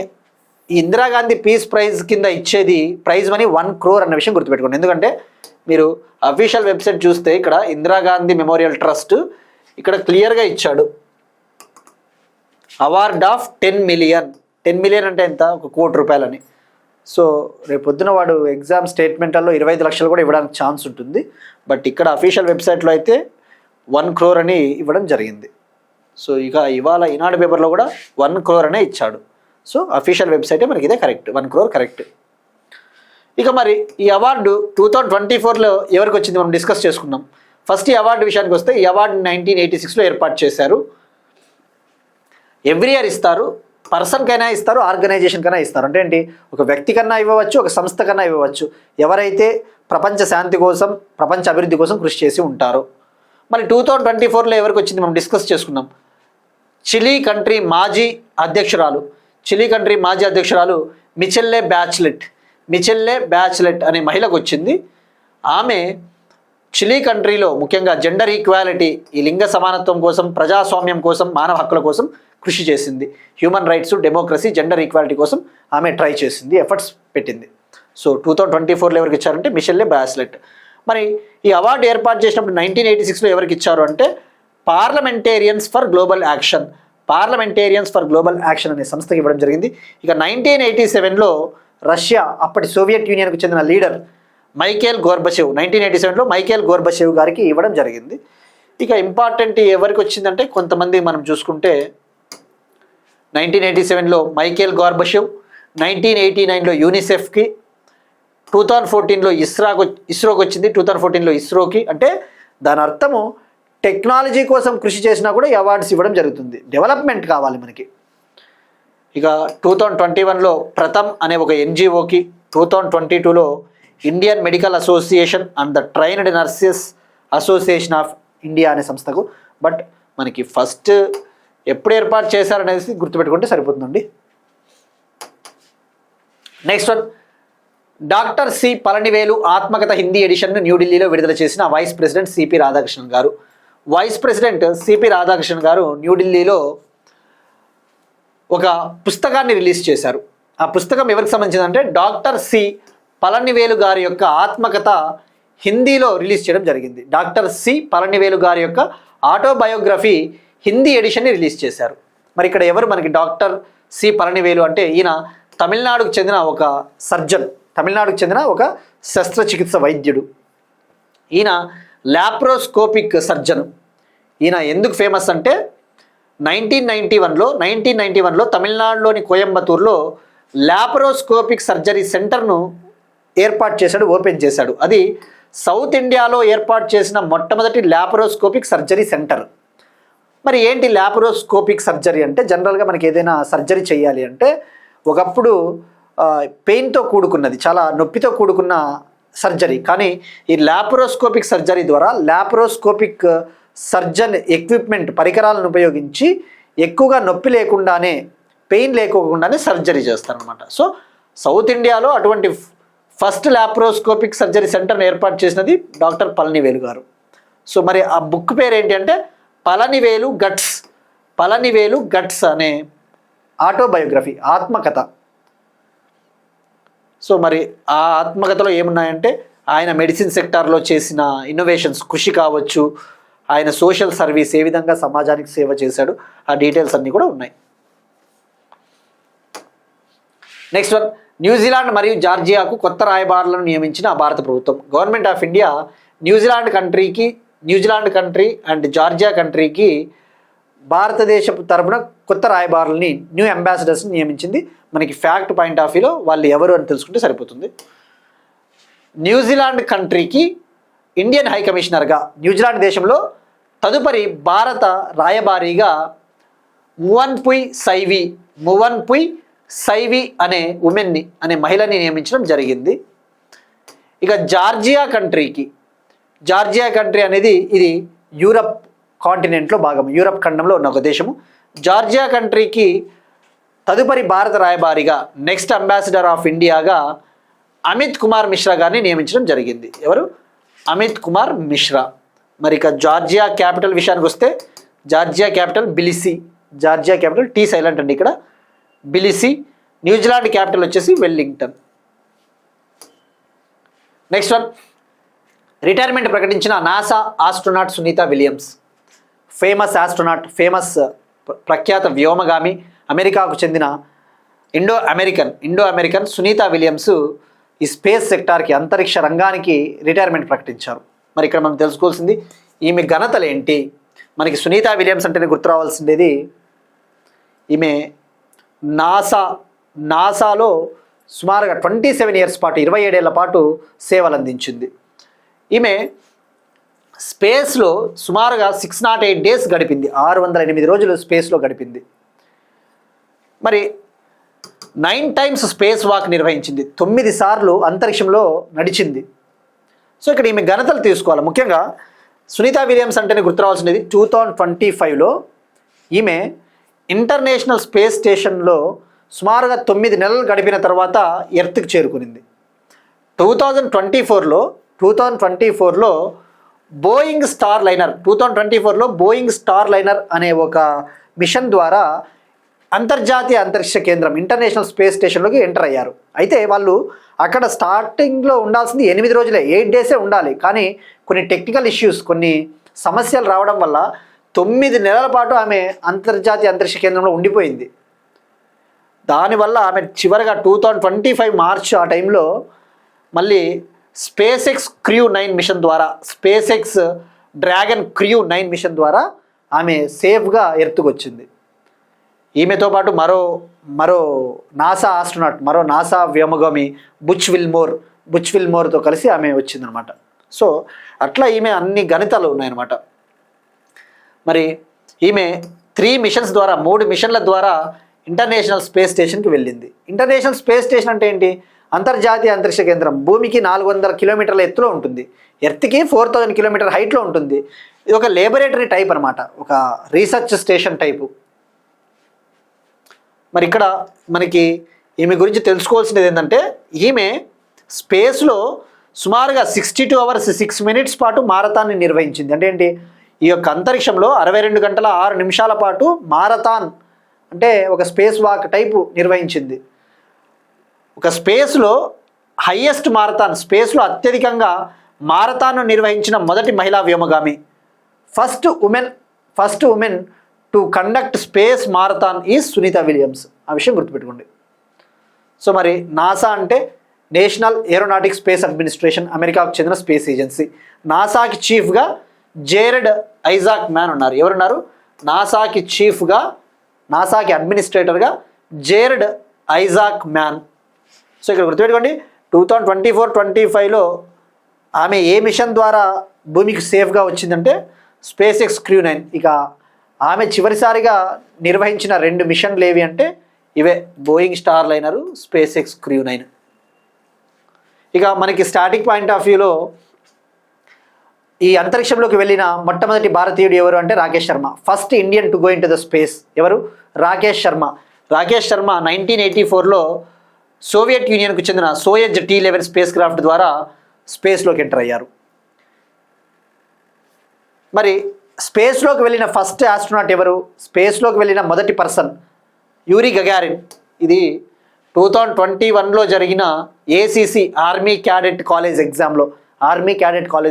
ఈ ఇందిరాగాంధీ పీస్ ప్రైజ్ కింద ఇచ్చేది ప్రైజ్ మనీ 1 crore అన్న విషయం గుర్తుపెట్టుకోండి. ఎందుకంటే మీరు అఫీషియల్ వెబ్సైట్ చూస్తే ఇక్కడ ఇందిరాగాంధీ మెమోరియల్ ట్రస్ట్ ఇక్కడ క్లియర్గా ఇచ్చాడు, అవార్డ్ ఆఫ్ 10 million. 10 million అంటే ఎంత, ₹1 కోటి అని. సో రేపొద్దున వాడు ఎగ్జామ్ స్టేట్మెంట్లలో 25 లక్షలు కూడా ఇవ్వడానికి ఛాన్స్ ఉంటుంది. బట్ ఇక్కడ అఫీషియల్ వెబ్సైట్లో అయితే 1 crore అని ఇవ్వడం జరిగింది. సో ఇక ఇవాళ ఈనాడు పేపర్లో కూడా 1 crore అనే ఇచ్చాడు. సో అఫీషియల్ వెబ్సైటే మనకి ఇదే కరెక్ట్, 1 crore కరెక్ట్. ఇక మరి ఈ అవార్డు 2024లో ఎవరికి వచ్చింది మనం డిస్కస్ చేసుకున్నాం. ఫస్ట్ ఈ అవార్డు విషయానికి వస్తే, ఈ అవార్డు 1986లో ఏర్పాటు చేశారు. ఎవ్రీ ఇయర్ ఇస్తారు, పర్సన్కైనా ఇస్తారు, ఆర్గనైజేషన్కైనా ఇస్తారు. అంటే ఏంటి, ఒక వ్యక్తి కన్నా ఇవ్వవచ్చు, ఒక సంస్థ కన్నా ఇవ్వవచ్చు, ఎవరైతే ప్రపంచ శాంతి కోసం, ప్రపంచ అభివృద్ధి కోసం కృషి చేసి ఉంటారో. మరి 2024లో ఎవరికి వచ్చింది మనం డిస్కస్ చేసుకున్నాం. చిలీ కంట్రీ మాజీ అధ్యక్షురాలు, చిలీ కంట్రీ మాజీ అధ్యక్షురాలు మిచెల్లే బ్యాచ్లెట్ అనే మహిళకు వచ్చింది. ఆమె చిలీ కంట్రీలో ముఖ్యంగా జెండర్ ఈక్వాలిటీ, ఈ లింగ సమానత్వం కోసం, ప్రజాస్వామ్యం కోసం, మానవ హక్కుల కోసం కృషి చేసింది. Human rights, democracy, gender equality కోసం ఆమె ట్రై చేసింది, ఎఫర్ట్స్ పెట్టింది. సో 2024లో ఎవరికి ఇచ్చారంటే మిచెల్లే బ్యాచ్లెట్. మరి ఈ అవార్డు ఏర్పాటు చేసినప్పుడు 1986లో ఎవరికి ఇచ్చారు అంటే పార్లమెంటేరియన్స్ ఫర్ గ్లోబల్ యాక్షన్ అనే సంస్థకి ఇవ్వడం జరిగింది. ఇక 1987లో రష్యా, అప్పటి సోవియట్ యూనియన్కు చెందిన లీడర్ మైఖేల్ గోర్బచేవ్, 1987లో మైఖేల్ గోర్బచేవ్ గారికి ఇవ్వడం జరిగింది. ఇక ఇంపార్టెంట్ ఎవరికి వచ్చిందంటే కొంతమంది మనం చూసుకుంటే 1987లో మైఖేల్ గోర్బచేవ్, 1989లో యూనిసెఫ్కి, 2014లో ఇస్రోకి వచ్చింది, 2014లో ఇస్రోకి. అంటే దాని అర్థము టెక్నాలజీ కోసం కృషి చేసినా కూడా ఈ అవార్డ్స్ ఇవ్వడం జరుగుతుంది. డెవలప్మెంట్ కావాలి మనకి. ఇక 2021లో ప్రథమ్ అనే ఒక ఎన్జిఓకి, 2022లో Indian medical association and the trained nurses association of India అనే సంస్థకు. బట్ మనకి ఫస్ట్ ఎప్పుడు ఏర్పాటు చేశారనేది గుర్తుపెట్టుకుంటే సరిపోతుందండి. Next one, doctor C Palanivelu ఆత్మకథ హిందీ ఎడిషన్ను న్యూఢిల్లీలో విడుదల చేసిన వైస్ ప్రెసిడెంట్ సిపి రాధాకృష్ణన్ గారు న్యూఢిల్లీలో ఒక పుస్తకాన్ని రిలీజ్ చేశారు. ఆ పుస్తకం ఎవరికి సంబంధించిందంటే డాక్టర్ సి పళనివేలు గారి యొక్క ఆత్మకథ హిందీలో రిలీజ్ చేయడం జరిగింది. డాక్టర్ సి పళనివేలు గారి యొక్క ఆటోబయోగ్రఫీ హిందీ ఎడిషన్ని రిలీజ్ చేశారు. మరి ఇక్కడ ఎవరు మనకి డాక్టర్ సి పళనివేలు అంటే ఈయన తమిళనాడుకు చెందిన ఒక సర్జన్, తమిళనాడుకు చెందిన ఒక శస్త్రచికిత్స వైద్యుడు. ఈయన లాప్రోస్కోపిక్ సర్జన్. ఈయన ఎందుకు ఫేమస్ అంటే 1991లో తమిళనాడులోని కోయంబత్తూరులో లాప్రోస్కోపిక్ సర్జరీ సెంటర్ను ఏర్పాటు చేశాడు, ఓపెన్ చేశాడు. అది సౌత్ ఇండియాలో ఏర్పాటు చేసిన మొట్టమొదటి లాప్రోస్కోపిక్ సర్జరీ సెంటర్. మరి ఏంటి లాప్రోస్కోపిక్ సర్జరీ అంటే, జనరల్గా మనకి ఏదైనా సర్జరీ చేయాలి అంటే ఒకప్పుడు పెయిన్తో కూడుకున్నది, చాలా నొప్పితో కూడుకున్న సర్జరీ. కానీ ఈ లాప్రోస్కోపిక్ సర్జరీ ద్వారా లాప్రోస్కోపిక్ సర్జన్ ఎక్విప్మెంట్, పరికరాలను ఉపయోగించి ఎక్కువగా నొప్పి లేకుండానే, పెయిన్ లేకోకుండానే సర్జరీ చేస్తారనమాట. సో సౌత్ ఇండియాలో అటువంటి ఫస్ట్ లాప్రోస్కోపిక్ సర్జరీ సెంటర్ని ఏర్పాటు చేసినది డాక్టర్ పళనివేలు గారు. సో మరి ఆ బుక్ పేరు ఏంటి అంటే పళనివేలు గట్స్ అనే ఆటోబయోగ్రఫీ, ఆత్మకథ. సో మరి ఆ ఆత్మకథలో ఏమున్నాయంటే ఆయన మెడిసిన్ సెక్టార్లో చేసిన ఇన్నోవేషన్స్, కృషి కావచ్చు, ఆయన సోషల్ సర్వీస్, ఏ విధంగా సమాజానికి సేవ చేశాడు, ఆ డీటెయిల్స్ అన్నీ కూడా ఉన్నాయి. నెక్స్ట్ వన్, న్యూజిలాండ్ మరియు జార్జియాకు కొత్త రాయబారులను నియమించిన భారత ప్రభుత్వం. Government of India New Zealand country and Georgia కంట్రీకి భారతదేశపు తరపున కొత్త రాయబారులని, న్యూ అంబాసిడర్స్ని నియమించింది. మనకి ఫ్యాక్ట్ పాయింట్ ఆఫ్ వ్యూలో వాళ్ళు ఎవరు అని తెలుసుకుంటే సరిపోతుంది. న్యూజిలాండ్ కంట్రీకి ఇండియన్ హై కమిషనర్గా, న్యూజిలాండ్ దేశంలో తదుపరి భారత రాయబారిగా మువన్పుయ్ సైవి అనే మహిళని నియమించడం జరిగింది. ఇక జార్జియా కంట్రీ అనేది ఇది యూరప్ కాంటినెంట్లో భాగం, యూరప్ ఖండంలో ఉన్న ఒక దేశము. జార్జియా కంట్రీకి తదుపరి భారత రాయబారిగా, నెక్స్ట్ అంబాసిడర్ ఆఫ్ ఇండియాగా అమిత్ కుమార్ మిశ్రా గారిని నియమించడం జరిగింది. ఎవరు? అమిత్ కుమార్ మిశ్రా. మరి ఇక జార్జియా క్యాపిటల్ విషయానికి వస్తే Georgia capital Tbilisi, Georgia capital T silent అండి ఇక్కడ, బిలిసి. న్యూజిలాండ్ క్యాపిటల్ వచ్చేసి వెల్లింగ్టన్. నెక్స్ట్ వన్, రిటైర్మెంట్ ప్రకటించిన NASA astronaut Sunita Williams. Famous ప్రఖ్యాత వ్యోమగామి, అమెరికాకు చెందిన ఇండో అమెరికన్ సునీత విలియమ్స్ ఈ స్పేస్ సెక్టార్కి, అంతరిక్ష రంగానికి రిటైర్మెంట్ ప్రకటించారు. మరి ఇక్కడ మనం తెలుసుకోవాల్సింది ఈమె ఘనతలు ఏంటి. మనకి సునీత విలియమ్స్ అంటేనే గుర్తు రావాల్సిందేది, ఈమె నాసాలో సుమారుగా 27 ఇయర్స్ పాటు, 27 ఏళ్ల పాటు సేవలు అందించింది. ఈమె స్పేస్లో సుమారుగా 608 డేస్ గడిపింది, 608 రోజులు స్పేస్లో గడిపింది. మరి 9 టైమ్స్ స్పేస్ వాక్ నిర్వహించింది, 9 సార్లు అంతరిక్షంలో నడిచింది. సో ఇక్కడ ఈమె ఘనతలు తీసుకోవాలి. ముఖ్యంగా సునీత విలియమ్స్ అంటేనే గుర్తురావాల్సినది 2025లో ఈమె ఇంటర్నేషనల్ స్పేస్ స్టేషన్లో సుమారుగా 9 నెలలు గడిపిన తర్వాత ఎర్త్కి చేరుకునింది. 2024లో బోయింగ్ స్టార్ లైనర్ అనే ఒక మిషన్ ద్వారా అంతర్జాతీయ అంతరిక్ష కేంద్రం ఇంటర్నేషనల్ స్పేస్ స్టేషన్లోకి ఎంటర్ అయ్యారు. అయితే వాళ్ళు అక్కడ స్టార్టింగ్లో ఉండాల్సింది 8 రోజులే, 8 డేసే ఉండాలి. కానీ కొన్ని టెక్నికల్ ఇష్యూస్, కొన్ని సమస్యలు రావడం వల్ల 9 నెలల పాటు ఆమె అంతర్జాతీయ అంతరిక్ష కేంద్రంలో ఉండిపోయింది. దానివల్ల ఆమె చివరిగా 2025 మార్చ్ ఆ టైంలో మళ్ళీ స్పేస్ ఎక్స్ క్రూ 9 మిషన్ ద్వారా, SpaceX Dragon crew 9 mission ద్వారా ఆమె సేఫ్గా ఎర్త్కు వచ్చింది. ఈమెతో పాటు మరో నాసా ఆస్ట్రోనాట్, మరో నాసా వ్యోమగామి బుచ్ విల్మోర్తో కలిసి ఆమె వచ్చిందనమాట. సో అట్లా ఈమె అన్ని గణితాలు ఉన్నాయన్నమాట. మరి ఈమె 3 మిషన్ల ద్వారా ఇంటర్నేషనల్ స్పేస్ స్టేషన్కి వెళ్ళింది. ఇంటర్నేషనల్ స్పేస్ స్టేషన్ అంటే ఏంటి? అంతర్జాతీయ అంతరిక్ష కేంద్రం. భూమికి 400 కిలోమీటర్ల ఎత్తులో ఉంటుంది, ఎర్త్కి 4000 కిలోమీటర్ హైట్లో ఉంటుంది. ఇది ఒక లేబొరేటరీ టైప్ అనమాట, ఒక రీసెర్చ్ స్టేషన్ టైపు. మరి ఇక్కడ మనకి ఈమె గురించి తెలుసుకోవాల్సినది ఏంటంటే, ఈమె స్పేస్లో సుమారుగా 62 అవర్స్ 6 మినిట్స్ పాటు మారథాన్ని నిర్వహించింది. అంటే ఏంటి? ఈ యొక్క అంతరిక్షంలో 62 గంటల 6 నిమిషాల పాటు మారథాన్ అంటే ఒక స్పేస్ వాక్ టైపు నిర్వహించింది. ఒక స్పేస్లో హైయెస్ట్ మారథాన్, స్పేస్లో అత్యధికంగా మారథాన్ను నిర్వహించిన మొదటి మహిళా వ్యోమగామి. First women to conduct space marathon is Sunita Williams. ఆ విషయం గుర్తుపెట్టుకోండి. సో మరి నాసా అంటే నేషనల్ ఏరోనాటిక్ స్పేస్ అడ్మినిస్ట్రేషన్, అమెరికాకు చెందిన స్పేస్ ఏజెన్సీ. నాసాకి చీఫ్గా జేరెడ్ ఐజాక్ మ్యాన్ ఉన్నారు. ఎవరున్నారు? నాసాకి అడ్మినిస్ట్రేటర్గా జేరెడ్ ఐజాక్ మ్యాన్. సో ఇక్కడ గుర్తుపెట్టుకోండి, 2024-25లో ఆమె ఏ మిషన్ ద్వారా భూమికి సేఫ్గా వచ్చిందంటే స్పేస్ ఎక్స్ క్రూ 9. ఇక ఆమె చివరిసారిగా నిర్వహించిన 2 మిషన్లు ఏవి అంటే ఇవే, Boeing star liner, space X crew 9. ఇక మనకి స్టాటిక్ పాయింట్ ఆఫ్ వ్యూలో ఈ అంతరిక్షంలోకి వెళ్ళిన మొట్టమొదటి భారతీయుడు ఎవరు అంటే Rakesh Sharma. First Indian to go in to the space. ఎవరు? రాకేష్ శర్మ 1984లో సోవియట్ యూనియన్కు చెందిన సోయజ్ T-11 స్పేస్ క్రాఫ్ట్ ద్వారా స్పేస్లోకి ఎంటర్ అయ్యారు. మరి స్పేస్లోకి వెళ్ళిన ఫస్ట్ ఆస్ట్రోనాట్ ఎవరు? స్పేస్లోకి వెళ్ళిన మొదటి పర్సన్ యూరీ గగారిన్. ఇది 2021లో జరిగిన ACC ఆర్మీ క్యాడెట్ కాలేజ్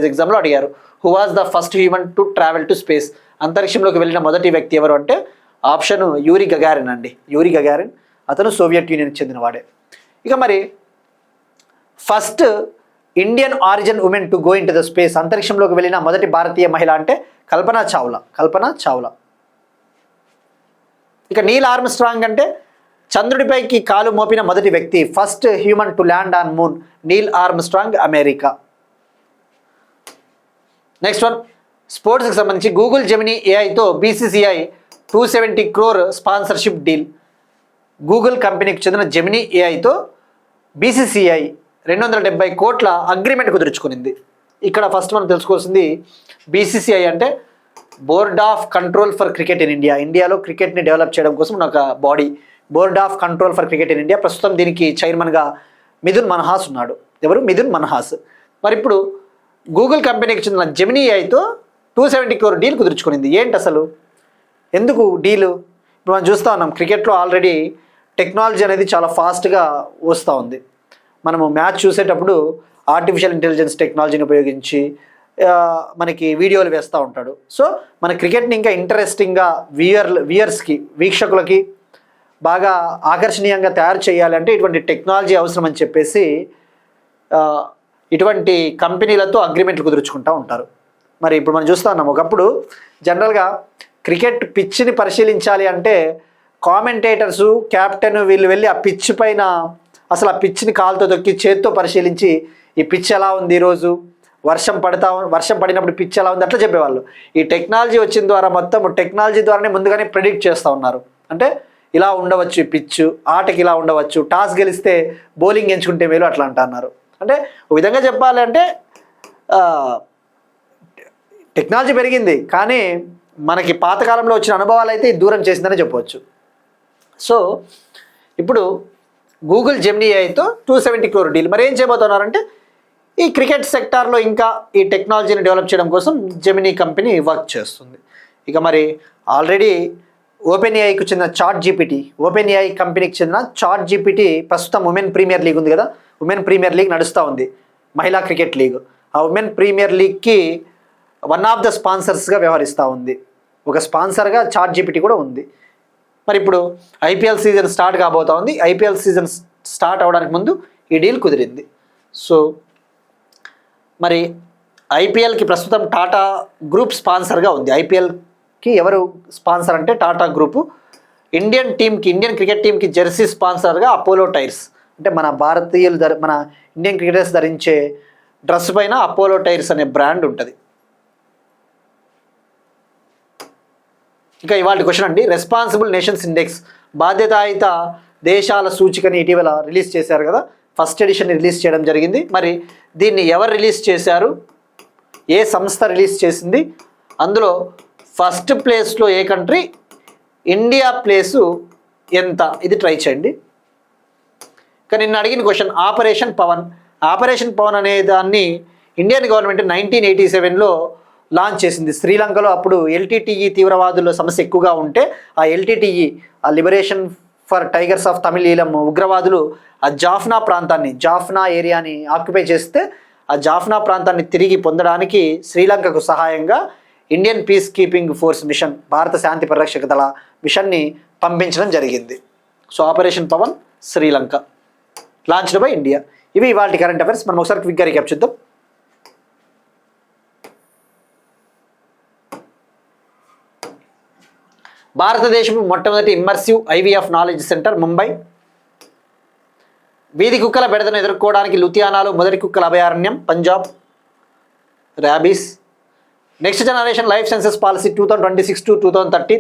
ఎగ్జామ్లో అడిగారు. Who was the first human to travel to space? అంతరిక్షంలోకి వెళ్ళిన మొదటి వ్యక్తి ఎవరు అంటే ఆప్షన్ యూరీ గగారిన్ అండి. యూరీ గగారిన్, అతను సోవియట్ యూనియన్కి చెందినవాడే. ఇక మరి first Indian origin women to go in to the space, అంతరిక్షంలోకి వెళ్ళిన మొదటి భారతీయ మహిళ అంటే కల్పనా చావ్లా. ఇక నీల్ ఆర్మ్స్ట్రాంగ్ అంటే చంద్రుడిపైకి కాలు మోపిన మొదటి వ్యక్తి, first human to land on moon, Neil Armstrong, America. Next one, స్పోర్ట్స్కి సంబంధించి గూగుల్ జెమినీ ఏఐతో BCCI 270 crore sponsorship deal. Google కంపెనీకి చెందిన జెమినీ ఏఐతో BCCI 270 కోట్ల అగ్రిమెంట్ కుదుర్చుకునింది. ఇక్కడ ఫస్ట్ మనం తెలుసుకోవాల్సింది, BCCI అంటే board of control for cricket in India. ఇండియాలో క్రికెట్ని డెవలప్ చేయడం కోసం ఒక body, board of control for cricket in India. ప్రస్తుతం దీనికి చైర్మన్గా మిథున్ మన్హాస్ ఉన్నాడు. ఎవరు? మిథున్ మన్హాస్. మరి ఇప్పుడు గూగుల్ కంపెనీకి చెందిన జెమినీ ఏఐతో 270 crore డీల్ కుదుర్చుకునింది. ఏంటి అసలు, ఎందుకు డీలు? ఇప్పుడు మనం చూస్తూ ఉన్నాం, క్రికెట్లో ఆల్రెడీ టెక్నాలజీ అనేది చాలా ఫాస్ట్గా వస్తూ ఉంది. మనము మ్యాచ్ చూసేటప్పుడు ఆర్టిఫిషియల్ ఇంటెలిజెన్స్ టెక్నాలజీని ఉపయోగించి మనకి వీడియోలు వేస్తూ ఉంటాడు. సో మన క్రికెట్ని ఇంకా ఇంట్రెస్టింగ్గా వీక్షకులకి బాగా ఆకర్షణీయంగా తయారు చేయాలంటే ఇటువంటి టెక్నాలజీ అవసరం అని చెప్పేసి ఇటువంటి కంపెనీలతో అగ్రిమెంట్లు కుదుర్చుకుంటూ ఉంటారు. మరి ఇప్పుడు మనం చూస్తూ ఉన్నాం, ఒకప్పుడు జనరల్గా క్రికెట్ పిచ్ని పరిశీలించాలి అంటే కామెంటేటర్సు, కెప్టెన్ వీళ్ళు వెళ్ళి ఆ పిచ్ పైన అసలు ఆ పిచ్ని కాలుతో తొక్కి చేత్తో పరిశీలించి ఈ పిచ్ ఎలా ఉంది, ఈరోజు వర్షం పడినప్పుడు పిచ్ ఎలా ఉంది అట్లా చెప్పేవాళ్ళు. ఈ టెక్నాలజీ వచ్చిన ద్వారా మొత్తం టెక్నాలజీ ద్వారానే ముందుగానే ప్రెడిక్ట్ చేస్తూ ఉన్నారు. అంటే ఇలా ఉండవచ్చు ఈ పిచ్, ఆటకి ఇలా ఉండవచ్చు, టాస్ గెలిస్తే బౌలింగ్ ఎంచుకుంటే మేలు అట్లా అంటున్నారు. అంటే ఒక విధంగా చెప్పాలి అంటే టెక్నాలజీ పెరిగింది, కానీ మనకి పాతకాలంలో వచ్చిన అనుభవాలు అయితే దూరం చేసిందని చెప్పవచ్చు. సో ఇప్పుడు గూగుల్ జెమినీ ఏఐతో 270 crore డీల్. మరి ఏం చేయబోతున్నారంటే ఈ క్రికెట్ సెక్టార్లో ఇంకా ఈ టెక్నాలజీని డెవలప్ చేయడం కోసం జెమినీ కంపెనీ వర్క్ చేస్తుంది. ఇక మరి ఆల్రెడీ ఓపెన్ ఏఐకి చెందిన చాట్ జీపీటీ, ఓపెన్ ఏఐ కంపెనీకి చెందిన చాట్ జీపీటీ ప్రస్తుతం ఉమెన్ ప్రీమియర్ లీగ్ ఉంది కదా, ఉమెన్ ప్రీమియర్ లీగ్ నడుస్తూ ఉంది, మహిళా క్రికెట్ లీగ్. ఆ ఉమెన్ ప్రీమియర్ లీగ్కి వన్ ఆఫ్ ద స్పాన్సర్స్గా వ్యవహరిస్తూ ఉంది. ఒక స్పాన్సర్గా చాట్ జీపీటీ కూడా ఉంది. మరి ఇప్పుడు ఐపీఎల్ సీజన్ స్టార్ట్ కాబోతా ఉంది. ఐపీఎల్ సీజన్ స్టార్ట్ అవ్వడానికి ముందు ఈ డీల్ కుదిరింది. సో మరి ఐపీఎల్కి ప్రస్తుతం టాటా గ్రూప్ స్పాన్సర్గా ఉంది. ఐపీఎల్కి ఎవరు స్పాన్సర్ అంటే టాటా గ్రూపు. ఇండియన్ క్రికెట్ టీంకి జెర్సీ స్పాన్సర్గా అపోలో టైర్స్, అంటే మన భారతీయులు మన ఇండియన్ క్రికెటర్స్ ధరించే డ్రెస్ పైన అపోలో టైర్స్ అనే బ్రాండ్ ఉంటుంది. ఇక ఇవాళ క్వశ్చన్ అండి, రెస్పాన్సిబుల్ నేషన్స్ ఇండెక్స్, బాధ్యతాయుత దేశాల సూచికని ఇటీవల రిలీజ్ చేశారు కదా, ఫస్ట్ ఎడిషన్ రిలీజ్ చేయడం జరిగింది. మరి దీన్ని ఎవరు రిలీజ్ చేశారు, ఏ సంస్థ రిలీజ్ చేసింది, అందులో ఫస్ట్ ప్లేస్లో ఏ కంట్రీ, ఇండియా ప్లేసు ఎంత, ఇది ట్రై చేయండి. కానీ నిన్న అడిగిన క్వశ్చన్ ఆపరేషన్ పవన్ అనే దాన్ని ఇండియన్ గవర్నమెంట్ 1987లో లాంచ్ చేసింది. శ్రీలంకలో అప్పుడు ఎల్టీటీఈ తీవ్రవాదుల సమస్య ఎక్కువగా ఉంటే ఆ ఎల్టీటీఈ, ఆ liberation for tigers of Tamil Eelam ఉగ్రవాదులు ఆ జాఫ్నా ఏరియాని ఆక్యుపై చేస్తే ఆ జాఫ్నా ప్రాంతాన్ని తిరిగి పొందడానికి శ్రీలంకకు సహాయంగా Indian peace keeping force mission, భారత శాంతి పరిరక్షక దళ మిషన్ని పంపించడం జరిగింది. So operation Pawan Sri Lanka launched by India. ఇవి ఇవాళ కరెంట్ అఫైర్స్. మనం ఒకసారి క్విక్గా రీక్యాప్ చూద్దాం. భారతదేశపు మొట్టమొదటి immersive IVF knowledge centre Mumbai. వీధి కుక్కల బెడదను ఎదుర్కోవడానికి లుధియానాలో మొదటి కుక్కల అభయారణ్యం Punjab. Rabies. Next generation life sciences policy 2026 to 2030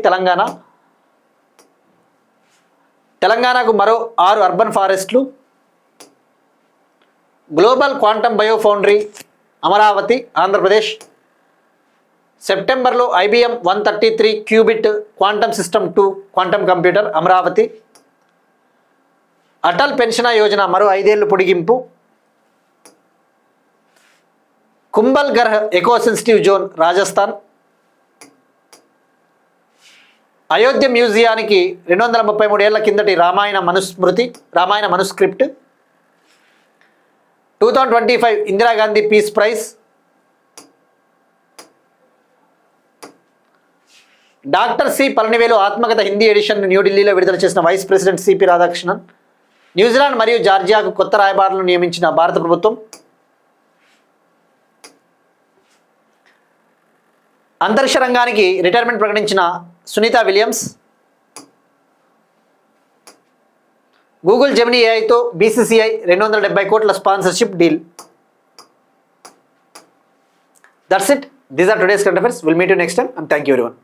తెలంగాణకు మరో 6 urban ఫారెస్ట్లు. Global quantum bio foundry Amaravati Andhra Pradesh. సెప్టెంబర్లో IBM 133 cubit quantum system 2 quantum computer Amaravati. Atal pension Yojana మరో 5 ఏళ్లు పొడిగింపు. కుంభల్గర్ echo sensitive zone Rajasthan. Ayodhya మ్యూజియానికి 233 ఏళ్ల కిందటి Ramayana మనుస్క్రిప్ట్. 2025 Indira Gandhi peace praise. Doctor C Palanivelu ఆత్మకథ హిందీ ఎడిషన్ న్యూఢిల్లీలో విడుదల చేసిన vice president CP Radhakrishnan. New Zealand మరియు జార్జియాకు కొత్త రాయబారులను నియమించిన భారత ప్రభుత్వం. అంతరిక్ష రంగానికి రిటైర్మెంట్ ప్రకటించిన సునీత విలియమ్స్. గూగుల్ జెమినీ ఏఐతో బీసీసీఐ 270 కోట్ల sponsorship deal. That's it. These are today's current affairs. Will meet you next time and thank you everyone.